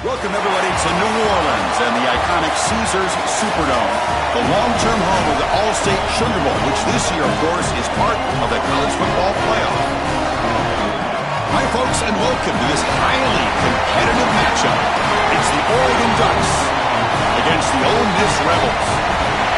Welcome, everybody, to New Orleans and the iconic Caesars Superdome, the long-term home of the All-State Sugar Bowl, which this year, of course, is part of the college football playoff. Hi, folks, and welcome to this highly competitive matchup. It's the Oregon Ducks against the Ole Miss Rebels.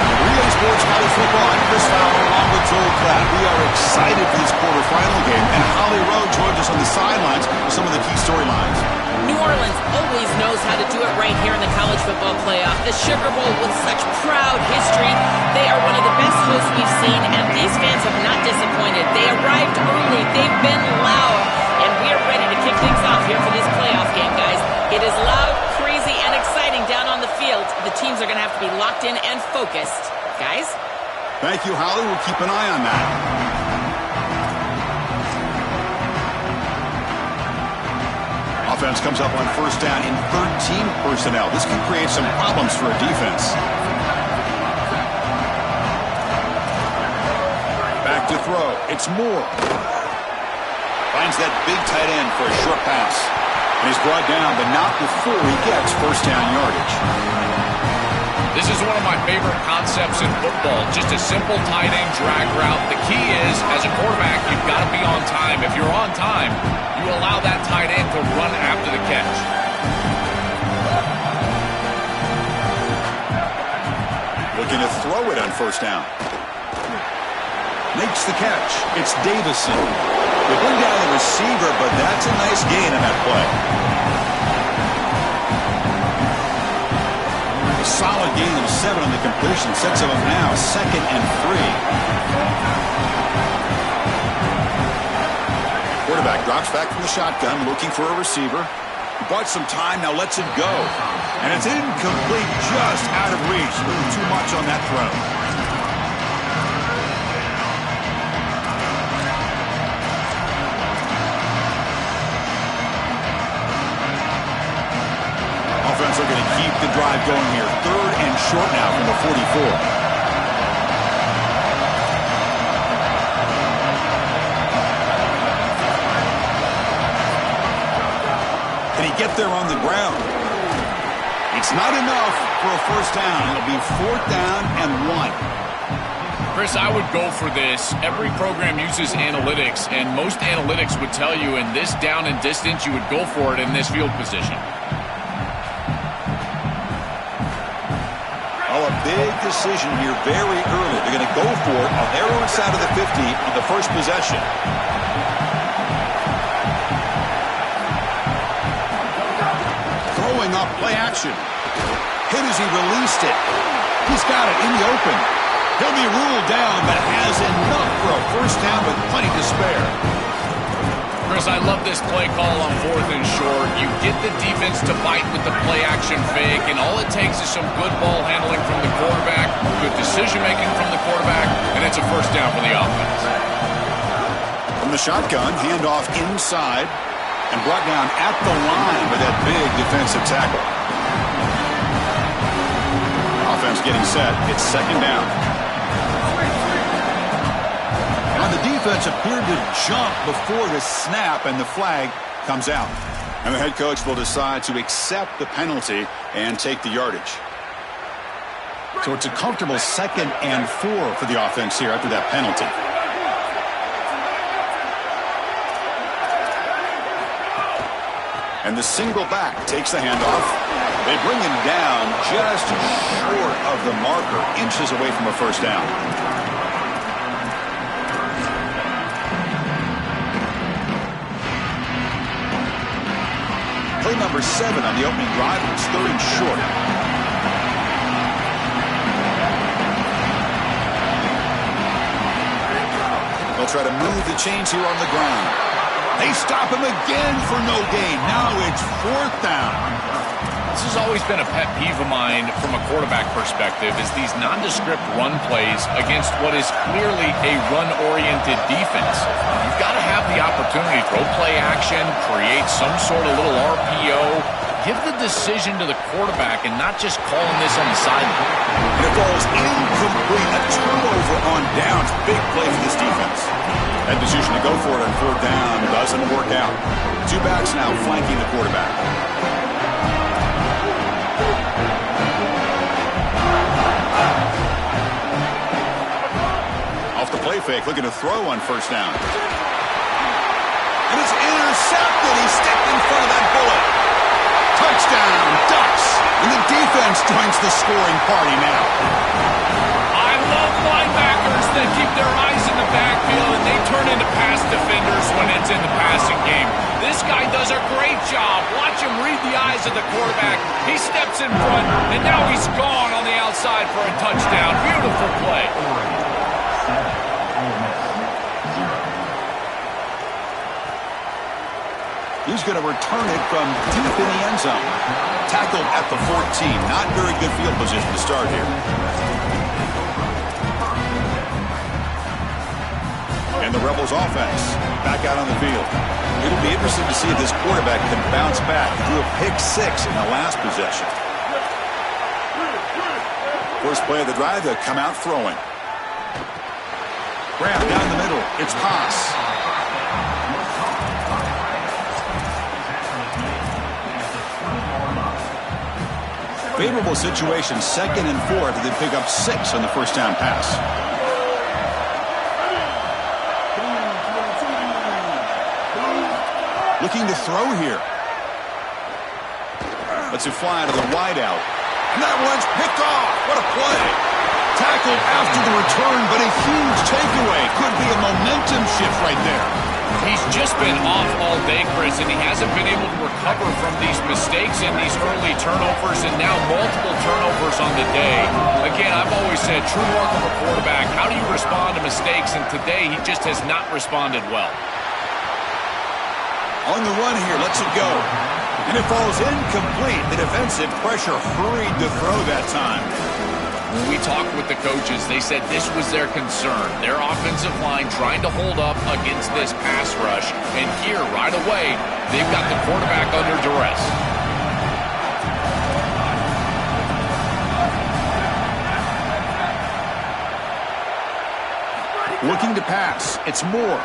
Relay Sports College Football, I'm Chris Fowler along with Joel Klatt. We are excited for this quarterfinal game, and Holly Rowe joins us on the sidelines with some of the key storylines. New Orleans always knows how to do it right here in the college football playoff. The Sugar Bowl with such proud history. They are one of the best hosts we've seen, and these fans have not disappointed. They arrived early. They've been loud, and we are ready to kick things off here for this playoff game, guys. It is loud, crazy, and exciting down on the field. The teams are going to have to be locked in and focused. Guys? Thank you, Holly. We'll keep an eye on that. Offense comes up on first down in 13 personnel. This can create some problems for a defense. Back to throw. It's Moore. Finds that big tight end for a short pass. And he's brought down, but not before he gets first down yardage. This is one of my favorite concepts in football. Just a simple tight end drag route. The key is, as a quarterback, you've got to be on time. If you're on time, you allow that tight end to run after the catch. Looking to throw it on first down. Makes the catch. It's Davison. They bring down the receiver, but that's a nice gain on that play. A solid gain of 7 on the completion sets him up now 2nd and 3. Quarterback drops back from the shotgun, looking for a receiver. Bought some time, now lets it go. And it's incomplete, just out of reach. A little too much on that throw. Offense looking to keep the drive going here. 3rd and short now from the 44. Can he get there on the ground? It's not enough for a first down. It'll be 4th down and 1. Chris, I would go for this. Every program uses analytics, and most analytics would tell you in this down and distance, you would go for it in this field position. Oh, a big decision here very early. They're going to go for it on their own side of the 50 on the first possession. Throwing up play action. Hit as he released it. He's got it in the open. He'll be ruled down, but has enough for a first down with plenty to spare. Chris, I love this play call on 4th and short. You get the defense to bite with the play-action fake, and all it takes is some good ball handling from the quarterback, good decision-making from the quarterback, and it's a first down for the offense. From the shotgun, handoff inside, and brought down at the line with that big defensive tackle. Offense getting set. It's 2nd down. The defense appeared to jump before the snap, and the flag comes out. And the head coach will decide to accept the penalty and take the yardage. So it's a comfortable 2nd and 4 for the offense here after that penalty. And the single back takes the handoff. They bring him down just short of the marker, inches away from a first down. Play number 7 on the opening drive. It's 3rd and short. They'll try to move the chains here on the ground. They stop him again for no gain. Now it's 4th down. This has always been a pet peeve of mine from a quarterback perspective, is these nondescript run plays against what is clearly a run-oriented defense. You've got to have the opportunity to throw play action, create some sort of little RPO, give the decision to the quarterback and not just calling this on the sideline. And it falls incomplete. A turnover on downs. Big play for this defense. That decision to go for it on 4th down doesn't work out. 2 backs now flanking the quarterback. Off the play fake, looking to throw on first down. And it's intercepted. He stepped in front of that bullet. Touchdown, Ducks. And the defense joins the scoring party now. I love linebackers that keep their eyes in the backfield and they turn into pass defenders when it's in the passing game. This guy does a great job. Watch him read the eyes of the quarterback. He steps in front, and now he's gone on the outside for a touchdown. Beautiful play. He's going to return it from deep in the end zone. Tackled at the 14. Not very good field position to start here. And the Rebels offense back out on the field. It'll be interesting to see if this quarterback can bounce back. Drew a pick 6 in the last possession. First play of the drive, they'll come out throwing. Grab down the middle. It's pass. Favorable situation, 2nd and 4 after they pick up 6 on the first down pass. Looking to throw here. Lets it fly to the wideout. And that one's picked off. What a play. Tackled after the return, but a huge takeaway. Could be a momentum shift right there. He's just been off all day, Chris, and he hasn't been able to recover from these mistakes and these early turnovers, and now multiple turnovers on the day. Again, I've always said, true mark of a quarterback, how do you respond to mistakes? And today, he just has not responded well. On the run here, lets it go. And it falls incomplete. The defensive pressure hurried to throw that time. When we talked with the coaches, they said this was their concern. Their offensive line trying to hold up against this pass rush. And here, right away, they've got the quarterback under duress. Looking to pass. It's Moore.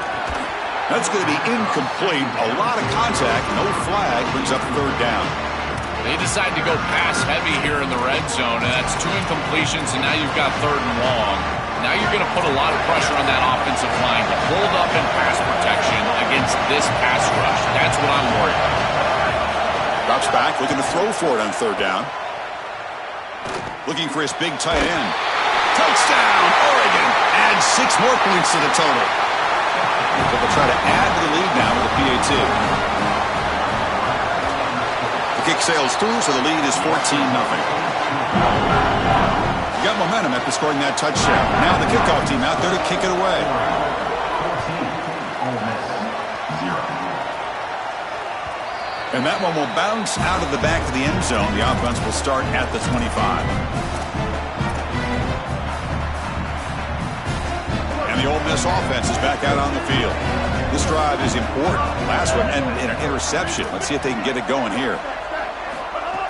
That's going to be incomplete. A lot of contact. No flag. Brings up third down. They decide to go pass heavy here in the red zone, and that's 2 incompletions, and now you've got 3rd and long. Now you're going to put a lot of pressure on that offensive line to hold up in pass protection against this pass rush. That's what I'm worried about. Drops back, looking to throw for it on 3rd down. Looking for his big tight end. Touchdown, Oregon. Adds 6 more points to the total. So they'll try to add to the lead now with a PAT. Kick sails through, so the lead is 14-0. Got momentum after scoring that touchdown. Now the kickoff team out there to kick it away. And that one will bounce out of the back of the end zone. The offense will start at the 25. And the Ole Miss offense is back out on the field. This drive is important. Last one ended in an interception. Let's see if they can get it going here.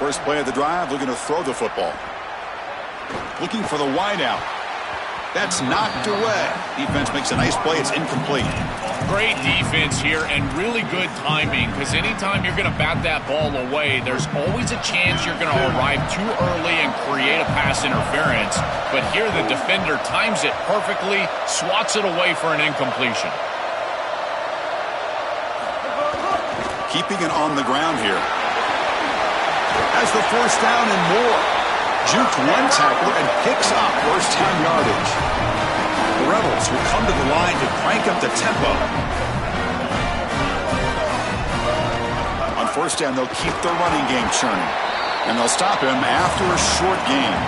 First play of the drive, looking to throw the football. Looking for the wideout. That's knocked away. Defense makes a nice play. It's incomplete. Great defense here and really good timing, because anytime you're going to bat that ball away, there's always a chance you're going to arrive too early and create a pass interference. But here the defender times it perfectly, swats it away for an incompletion. Keeping it on the ground here. Has the first down and more. Juked one tackler and picks up first-time yardage. The Rebels will come to the line to crank up the tempo. On first down, they'll keep their running game churning. And they'll stop him after a short gain.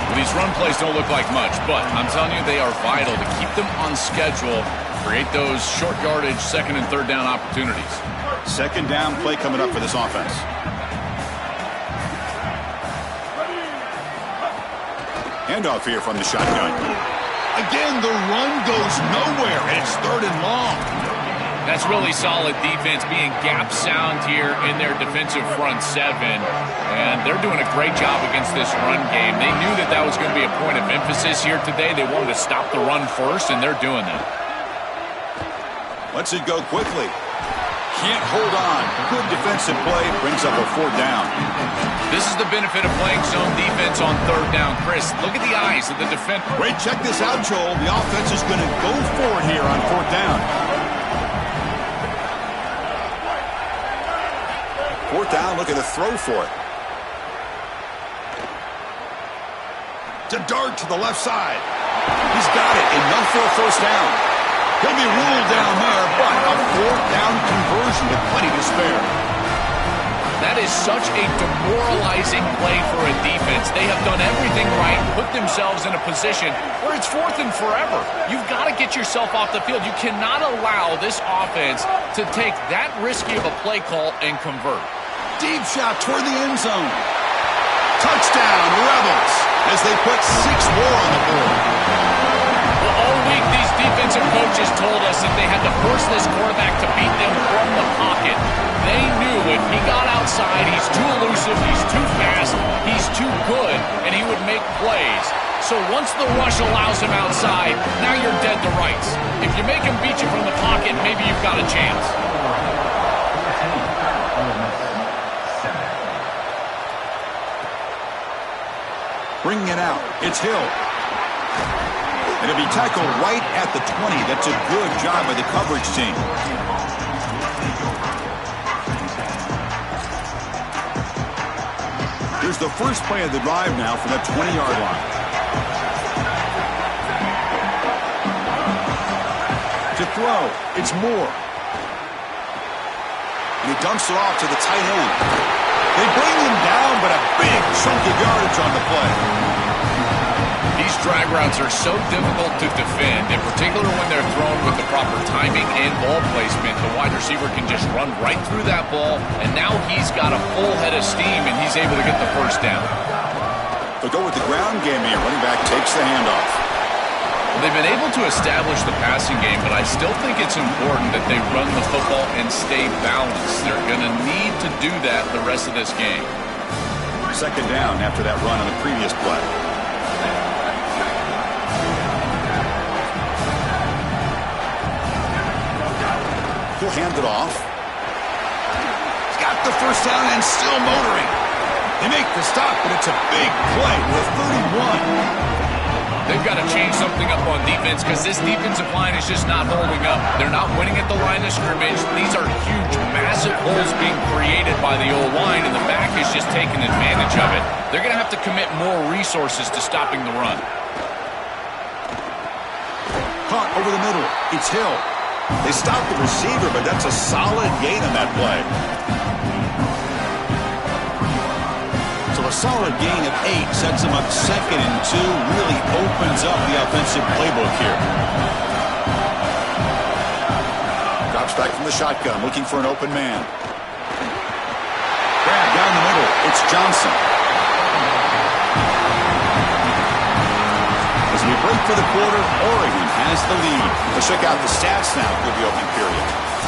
Well, these run plays don't look like much, but I'm telling you, they are vital to keep them on schedule, create those short yardage, 2nd and 3rd down opportunities. 2nd down play coming up for this offense. Handoff here from the shotgun. Again, the run goes nowhere, and it's 3rd and long. That's really solid defense, being gap sound here in their defensive front 7. And they're doing a great job against this run game. They knew that that was going to be a point of emphasis here today. They wanted to stop the run first, and they're doing that. Lets it go quickly. Can't hold on. Good defensive play. Brings up a 4th down. This is the benefit of playing zone defense on 3rd down. Chris, look at the eyes of the defender. Wait, check this out, Joel. The offense is going to go for it here on 4th down. 4th down, looking to throw for it. To dart to the left side. He's got it. Enough for a 1st down. He'll be ruled down there, but a 4th down conversion with plenty to spare. That is such a demoralizing play for a defense. They have done everything right, put themselves in a position where it's 4th and forever. You've got to get yourself off the field. You cannot allow this offense to take that risky of a play call and convert. Deep shot toward the end zone. Touchdown, Rebels, as they put 6 more on the board. Well, all week, these defensive coaches told us that they had to force this quarterback to beat them from the pocket. They knew if he got outside, he's too elusive, he's too fast, he's too good, and he would make plays. So once the rush allows him outside, now you're dead to rights. If you make him beat you from the pocket, maybe you've got a chance. Bringing it out, it's Hill. And it'll be tackled right at the 20. That's a good job by the coverage team. Here's the first play of the drive now from that 20-yard line. To throw, it's Moore. And he dumps it off to the tight end. They bring him down, but a big chunk of yardage on the play. These drag routes are so difficult to defend, in particular when they're thrown with the proper timing and ball placement. The wide receiver can just run right through that ball, and now he's got a full head of steam, and he's able to get the 1st down. They'll go with the ground game here. Running back takes the handoff. Well, they've been able to establish the passing game, but I still think it's important that they run the football and stay balanced. They're going to need to do that the rest of this game. 2nd down after that run on the previous play. He'll hand it off. He's got the 1st down and still motoring. They make the stop, but it's a big play with 31. They've got to change something up on defense because this defensive line is just not holding up. They're not winning at the line of scrimmage. These are huge, massive holes being created by the O-line, and the back is just taking advantage of it. They're going to have to commit more resources to stopping the run. Caught over the middle. It's Hill. They stop the receiver, but that's a solid gain on that play. So a solid gain of 8 sets them up 2nd and 2. Really opens up the offensive playbook here. Drops back from the shotgun, looking for an open man. Grab down the middle. It's Johnson. As we break for the quarter, Oregon has the lead. Let's check out the stats now for the opening period.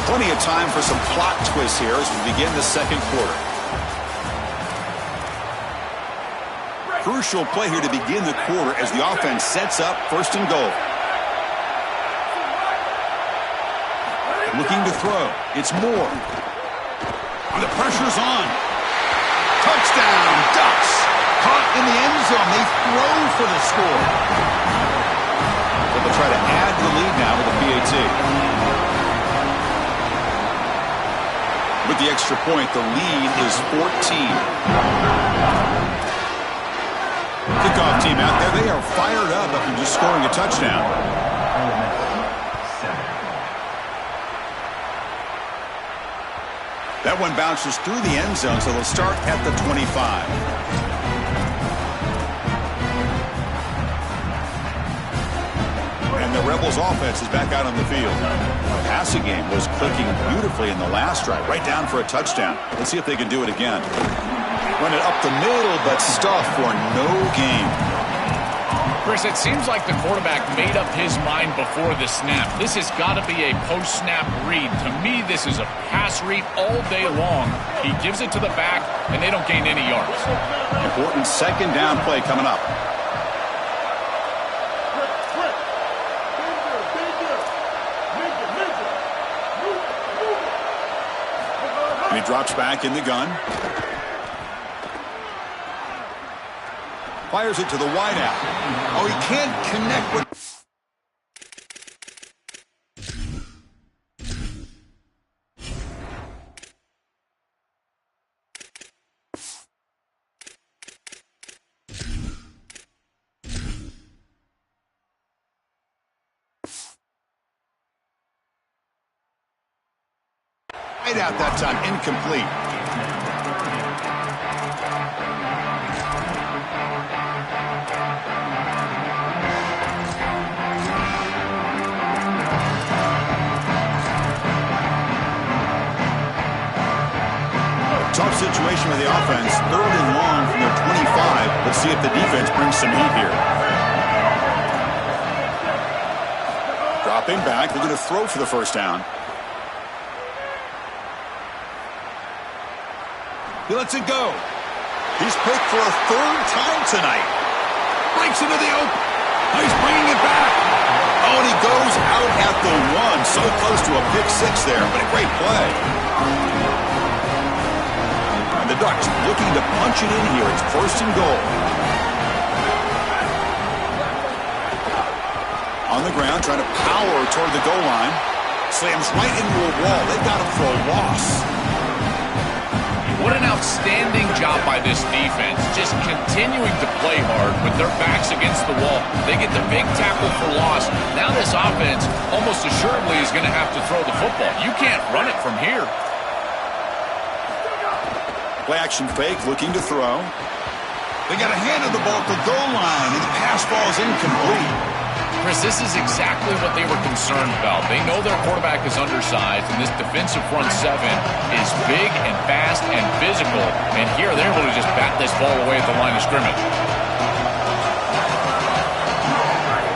Plenty of time for some plot twists here as we begin the 2nd quarter. Crucial play here to begin the quarter as the offense sets up 1st and goal. Looking to throw. It's Moore. And the pressure's on. Touchdown, Ducks. Caught in the end zone. They throw for the score. But they'll try to add the lead now with a PAT. With the extra point, the lead is 14. Kickoff team out there. They are fired up after just scoring a touchdown. That one bounces through the end zone, so they'll start at the 25. And the Rebels offense is back out on the field. The passing game was clicking beautifully in the last drive, right down for a touchdown. Let's see if they can do it again. Run it up the middle, but stuffed for no gain. Chris, it seems like the quarterback made up his mind before the snap. This has got to be a post-snap read. To me, this is a pass read all day long. He gives it to the back, and they don't gain any yards. Important 2nd down play coming up. And he drops back in the gun. Fires it to the wideout. Oh, he can't connect with... Out that time, incomplete. Tough situation with the offense. 3rd and long from their 25. Let's see if the defense brings some heat here. Dropping back, they're going to throw for the first down. He lets it go. He's picked for a 3rd time tonight. Breaks into the open. Oh, he's bringing it back. Oh, and he goes out at the 1. So close to a pick 6 there, but a great play. And the Ducks looking to punch it in here. It's 1st and goal. On the ground, trying to power toward the goal line. Slams right into a wall. They've got him for a loss. What an outstanding job by this defense, just continuing to play hard with their backs against the wall. They get the big tackle for loss. Now this offense almost assuredly is going to have to throw the football. You can't run it from here. Play action fake, looking to throw. They got a hand on the ball at the goal line, and the pass ball is incomplete. Chris, this is exactly what they were concerned about. They know their quarterback is undersized, and this defensive front 7 is big and fast and physical. And here they're able to just bat this ball away at the line of scrimmage.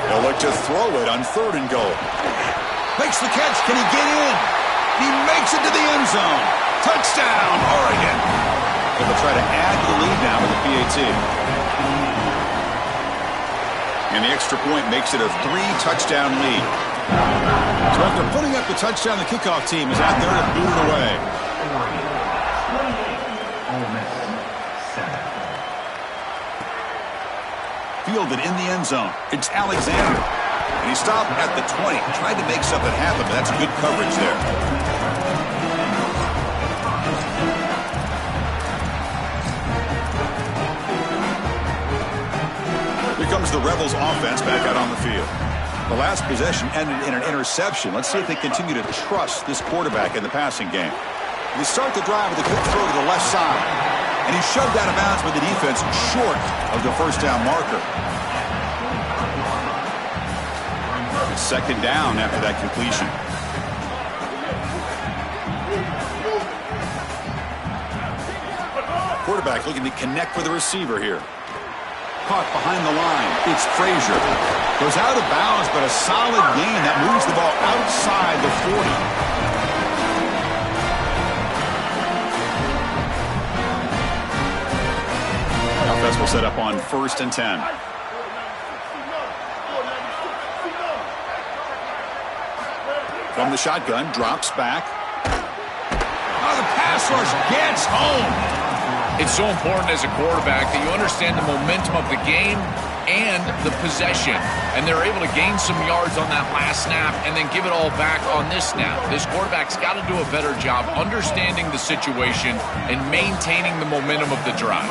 They'll look to throw it on 3rd and goal. Makes the catch. Can he get in? He makes it to the end zone. Touchdown, Oregon. They'll try to add to the lead now with the PAT. And the extra point makes it a 3-touchdown lead. So after putting up the touchdown, the kickoff team is out there to boot it away. Fielded in the end zone. It's Alexander. And he stopped at the 20. Tried to make something happen, but that's good coverage there. Comes the Rebels offense back out on the field. The last possession ended in an interception. Let's see if they continue to trust this quarterback in the passing game. They start the drive with a quick throw to the left side. And he's shoved out of bounds by the defense short of the first down marker. It's 2nd down after that completion. Quarterback looking to connect with the receiver here. Caught behind the line. It's Frazier. Goes out of bounds, but a solid gain that moves the ball outside the 40. Offense will set up on 1st and 10. From the shotgun, drops back. Oh, the pass rush gets home. It's so important as a quarterback that you understand the momentum of the game and the possession. And they're able to gain some yards on that last snap and then give it all back on this snap. This quarterback's got to do a better job understanding the situation and maintaining the momentum of the drive.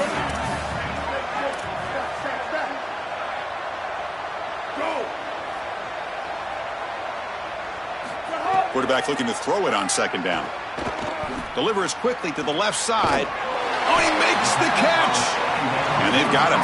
Quarterback looking to throw it on 2nd down. Delivers quickly to the left side. Oh, he makes the catch. And they've got him.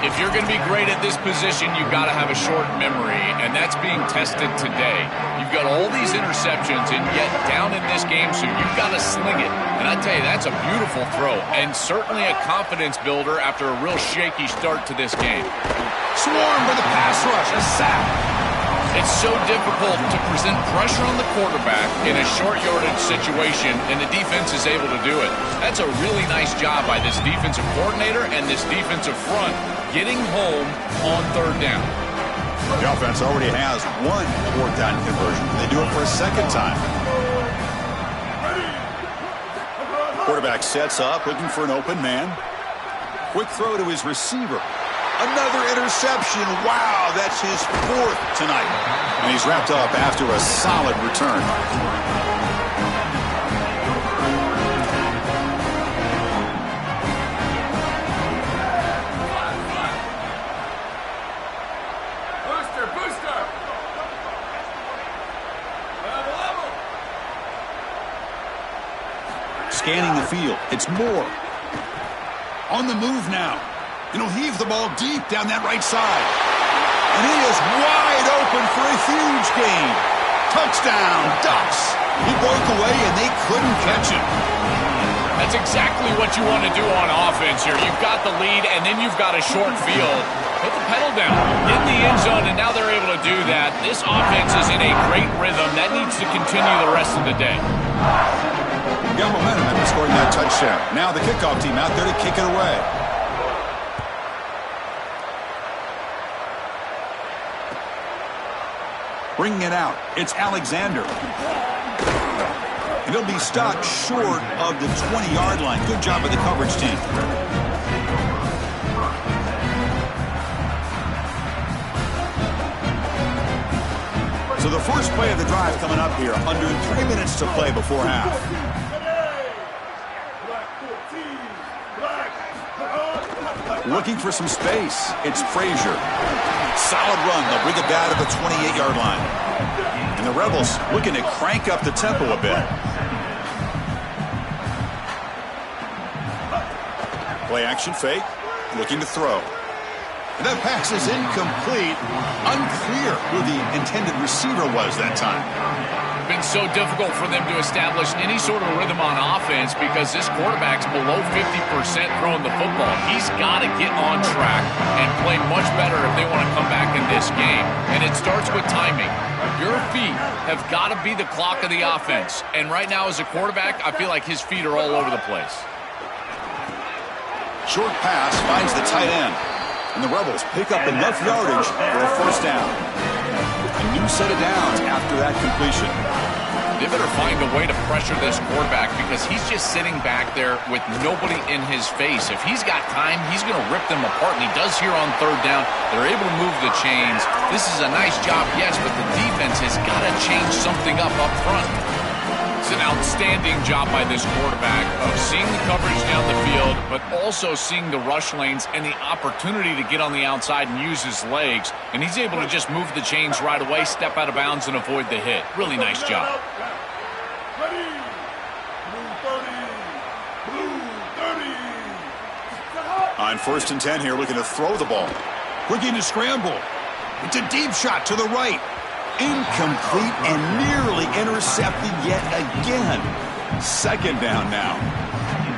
If you're going to be great at this position, you've got to have a short memory, and that's being tested today. You've got all these interceptions, and yet down in this game, so you've got to sling it. And I tell you, that's a beautiful throw, and certainly a confidence builder after a real shaky start to this game. Swarmed by the pass rush, a sack. It's so difficult to present pressure on the quarterback in a short yardage situation, and the defense is able to do it. That's a really nice job by this defensive coordinator and this defensive front, getting home on 3rd down. The offense already has 1 4th down conversion. They do it for a 2nd time. Quarterback sets up, looking for an open man. Quick throw to his receiver. Another interception. Wow, that's his 4th tonight. And he's wrapped up after a solid return. Scanning the field. It's Moore. On the move now. And he'll heave the ball deep down that right side. And he is wide open for a huge gain. Touchdown, Ducks. He broke away and they couldn't catch him. That's exactly what you want to do on offense here. You've got the lead and then you've got a short field. Put the pedal down. Get in the end zone and now they're able to do that. This offense is in a great rhythm. That needs to continue the rest of the day. Got momentum after scoring that touchdown. Now the kickoff team out there to kick it away. Bringing it out, it's Alexander. And he'll be stopped short of the 20-yard line. Good job by the coverage team. So the first play of the drive coming up here. Under 3 minutes to play before half. Looking for some space. It's Frazier. Solid run. They'll bring it down to the 28-yard line. And the Rebels looking to crank up the tempo a bit. Play action fake. Looking to throw. And that pass is incomplete. Unclear who the intended receiver was that time. Been so difficult for them to establish any sort of rhythm on offense because this quarterback's below 50% throwing the football. He's got to get on track and play much better if they want to come back in this game. And it starts with timing. Your feet have got to be the clock of the offense. And right now as a quarterback, I feel like his feet are all over the place. Short pass finds the tight end. And the Rebels pick up enough yardage for a first down. A new set of downs after that completion. They better find a way to pressure this quarterback because he's just sitting back there with nobody in his face. If he's got time, he's going to rip them apart, and he does here on third down. They're able to move the chains. This is a nice job, yes, but the defense has got to change something up front. It's an outstanding job by this quarterback of seeing the coverage down the field, but also seeing the rush lanes and the opportunity to get on the outside and use his legs. And he's able to just move the chains right away, step out of bounds, and avoid the hit. Really nice job. On 1st and 10 here, looking to throw the ball. Looking to scramble. It's a deep shot to the right. Incomplete and nearly intercepted yet again. 2nd down now.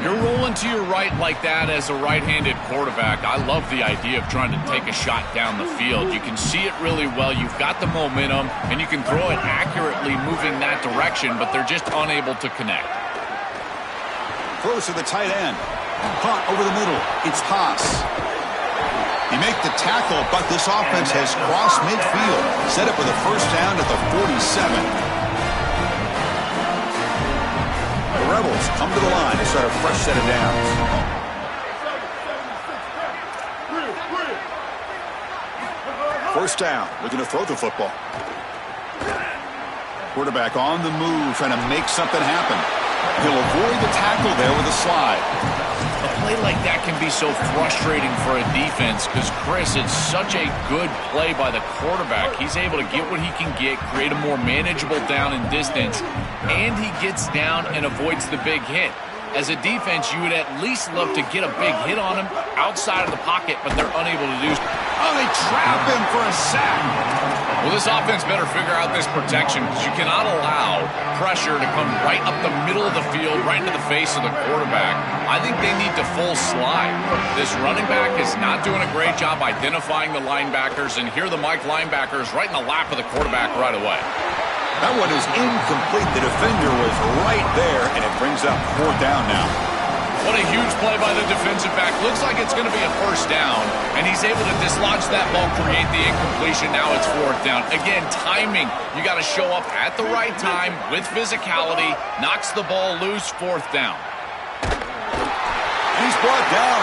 You're rolling to your right like that as a right-handed quarterback. I love the idea of trying to take a shot down the field. You can see it really well. You've got the momentum, and you can throw it accurately moving that direction, but they're just unable to connect. Throws to the tight end. Caught over the middle. It's Haas. He makes the tackle, but this offense has crossed midfield. Set up with a first down at the 47. The Rebels come to the line to start a fresh set of downs. First down, looking to throw the football. Quarterback on the move, trying to make something happen. He'll avoid the tackle there with a slide. A play like that can be so frustrating for a defense because, Chris, it's such a good play by the quarterback. He's able to get what he can get, create a more manageable down and distance, and he gets down and avoids the big hit. As a defense, you would at least love to get a big hit on him outside of the pocket, but they're unable to do so. Oh, they trap him for a sack. Well, this offense better figure out this protection because you cannot allow pressure to come right up the middle of the field, right into the face of the quarterback. I think they need to full slide. This running back is not doing a great job identifying the linebackers, and here the Mike linebackers right in the lap of the quarterback right away. That one is incomplete. The defender was right there, and it brings up 4th down now. What a huge play by the defensive back. Looks like it's going to be a first down, and he's able to dislodge that ball, create the incompletion. Now it's 4th down. Again, timing. You got to show up at the right time with physicality. Knocks the ball loose, 4th down. brought down.